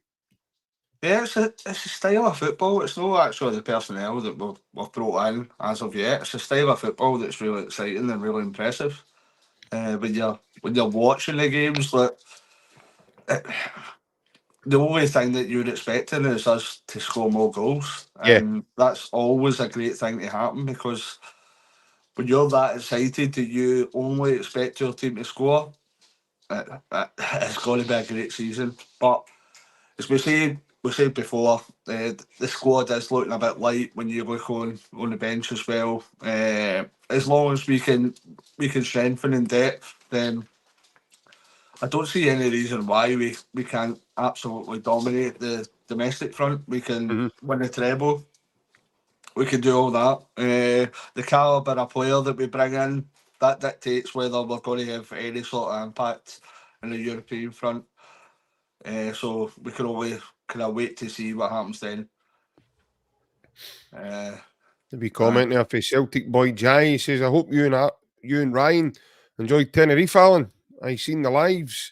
Yeah, it's a style of football. It's not actually the personnel that we've brought in as of yet. It's a style of football that's really exciting and really impressive. When you're watching the games, like, the only thing that you're expecting is us to score more goals. And that's always a great thing to happen, because when you're that excited that you only expect your team to score, it's going to be a great season. But as we said before, the squad is looking a bit light when you look on the bench as well. As long as we can strengthen in depth, then I don't see any reason why we can't absolutely dominate the domestic front. We can win the treble. We can do all that. The calibre of player that we bring in, that dictates whether we're going to have any sort of impact in the European front. So we can only kind of wait to see what happens then. To be commenting there for Celtic boy Jai, he says, I hope you and Ryan enjoyed Tenerife, Alan. I seen the lives.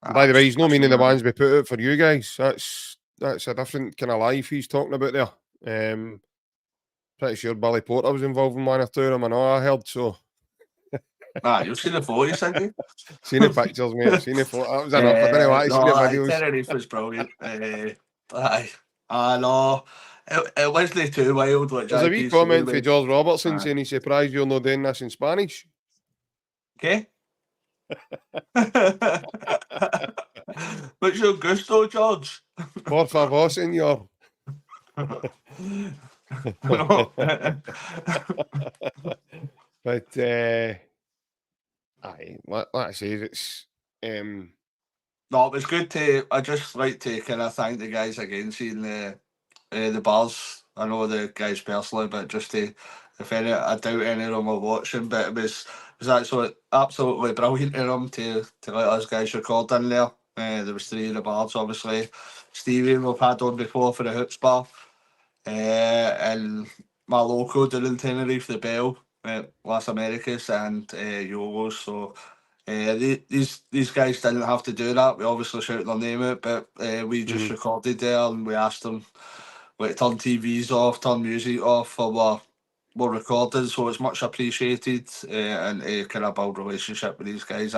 By the way, he's not meaning the ones we put out for you guys. That's a different kind of life he's talking about there. Pretty sure Billy Porter was involved in one or two of them. I know, I heard so. You've seen the photos, haven't you? Seen the pictures, mate. Seen the photos. That was enough. I don't know why I seen the videos. Tenerife was brilliant. I know. It wasn't too wild. Like there's a wee comment for George Robertson saying he's surprised you're not doing this in Spanish. Okay. What's your gusto, George? Por favor, senor. But aye, like I say, it's No, it was good to. I just like to kind of thank the guys again, seeing the bars. I know the guys personally, but just to, if any, I doubt any of them were watching, but it was actually absolutely brilliant of them to let us guys record in there. There was three of the bars, obviously. Stevie we've had on before for the Hoops Bar, and my local down in Tenerife, the Bell, Las Americas, and Yogos. So. These guys didn't have to do that. We obviously shout their name out, but we just recorded there and we asked them like turn TVs off, turn music off for we're recording, so it's much appreciated. And to kind of build relationship with these guys,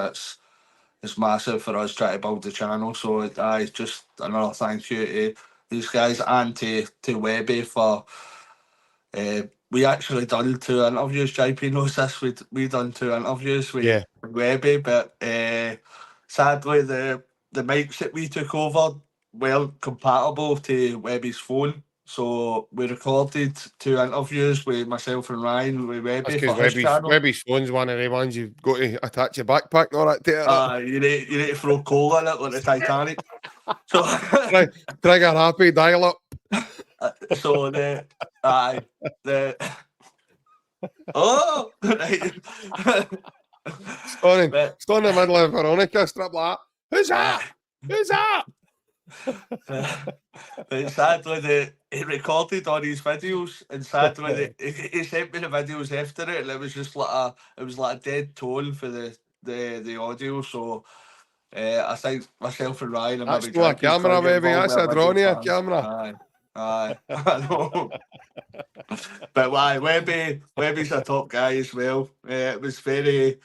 it's massive for us trying to build the channel. So I just another thank you to these guys and to Webby for. We actually done 2 interviews. JP knows this. We done 2 interviews with Webby, but sadly the mics that we took over weren't compatible to Webby's phone. So we recorded 2 interviews with myself and Ryan with Webby for his channel. Webby's phone's one of the ones you've got to attach your backpack and all that to it. You need to throw coal in it like the Titanic. So trigger happy, dial up. So the oh right. Stone in the middle of Veronica strip like who's that? Who's that? But sadly he recorded all these videos and sadly he sent me the videos after it and it was just like a dead tone for the audio. So I think myself and Ryan and that's maybe not a camera, baby. That's a drone here, camera. Aye, I know. But why, Webby's a top guy as well. It was very,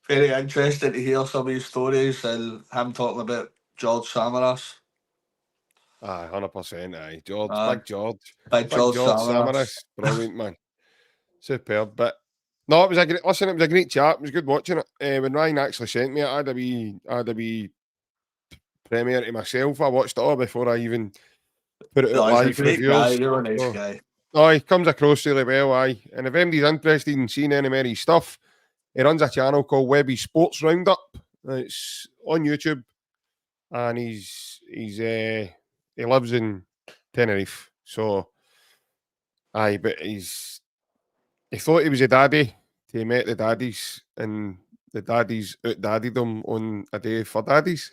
very interesting to hear some of his stories and him talking about George Samaras. Aye, 100%. Aye, George, Big George Samaras, brilliant man, superb. But no, it was a great. Listen, it was a great chat. It was good watching it. When Ryan actually sent me it, I had a wee premiere to myself. I watched it all before I even put it out live for the viewers. You're a nice guy. Oh, he comes across really well, aye. And if anybody's interested in seeing any more of his stuff, he runs a channel called Webby Sports Roundup. It's on YouTube, and he lives in Tenerife. So, aye, but he thought he was a daddy. He met the daddies, and the daddies out-daddied him on a day for daddies.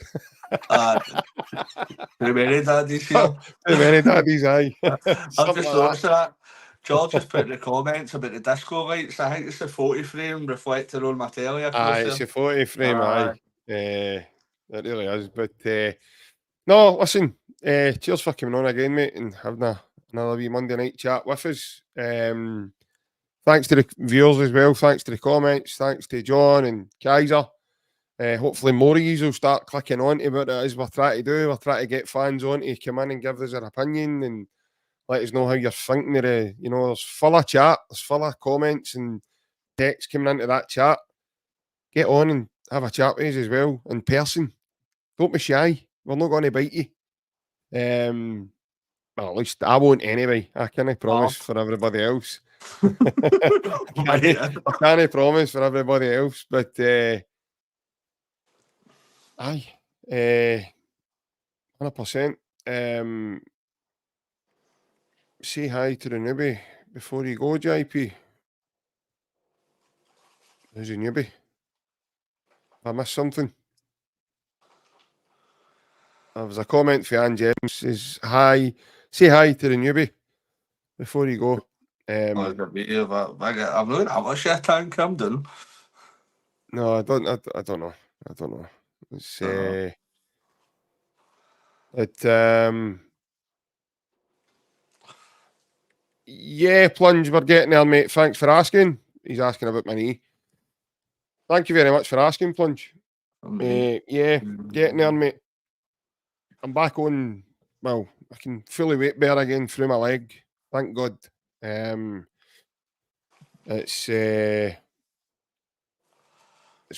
Too many daddies here. Too many daddies, aye. I've just noticed that. George has put in the comments about the disco lights. I think it's the 40 frame reflecting on my telly. Aye, it's a 40 frame, aye. It really is. But no, listen, cheers for coming on again, mate, and having another wee Monday night chat with us. Thanks to the viewers as well. Thanks to the comments. Thanks to John and Kaiser. Hopefully more of you will start clicking on to what it is we're trying to do. We're trying to get fans on to come in and give us their opinion and let us know how you're thinking. There's full of chat, there's full of comments and text coming into that chat. Get on and have a chat with us as well in person. Don't be shy. We're not going to bite you. Well, at least I won't anyway. I can't promise for everybody else. I can't promise for everybody else, but aye, 100%. Say hi to the newbie before you go, JP. Who's a newbie? I missed something. There was a comment for Ann James. Says hi. Say hi to the newbie before you go. I'm really not much shit on Camden. No, I don't know. It's yeah, Plunge, we're getting there, mate. Thanks for asking. He's asking about my knee. Thank you very much for asking, Plunge. Yeah, getting there, mate. I'm back on. Well, I can fully weight bear again through my leg. Thank God. It's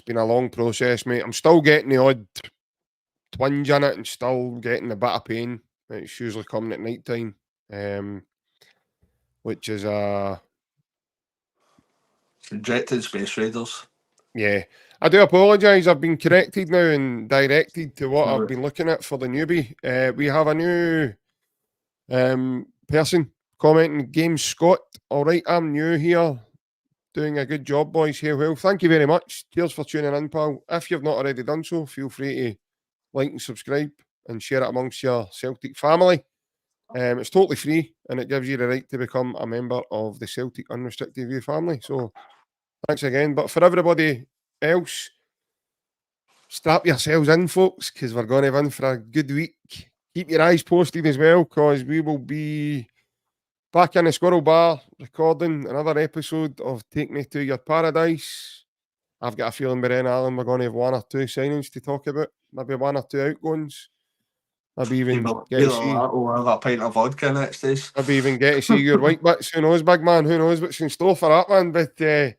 been a long process, mate. I'm still getting the odd twinge in it and still getting a bit of pain. It's usually coming at night time, which is Directed Space Raiders. Yeah. I do apologise. I've been corrected now and directed to what I've been looking at for the newbie. We have a new person commenting, James Scott. All right, I'm new here. Doing a good job, boys. Hail, hail. Thank you very much. Cheers for tuning in, pal. If you've not already done so, feel free to like and subscribe and share it amongst your Celtic family. It's totally free and it gives you the right to become a member of the Celtic Unrestricted View family. So thanks again. But for everybody else, strap yourselves in, folks, because we're going to have in for a good week. Keep your eyes posted as well, because we will be back in the Squirrel Bar recording another episode of Take Me to Your Paradise. I've got a feeling by then, Alan, we're going to have one or two signings to talk about. Maybe one or two outgoings. Maybe even get to see. We'll have a pint of vodka next days. Maybe even get to see your white bits. Who knows, big man? Who knows what's in store for that, man? But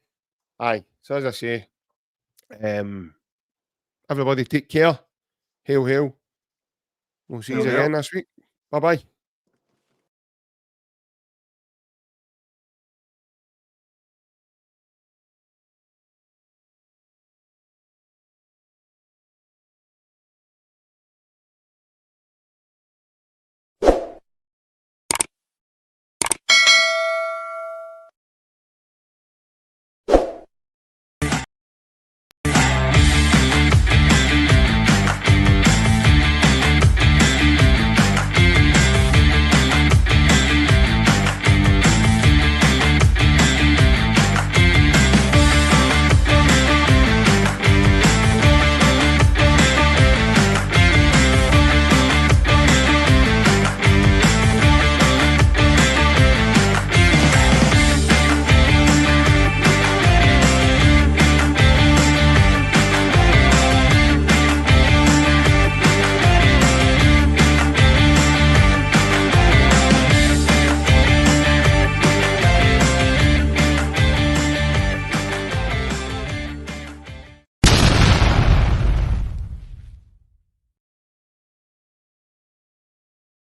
aye, so as I say, everybody take care. Hail, hail. We'll see you again this week. Bye-bye.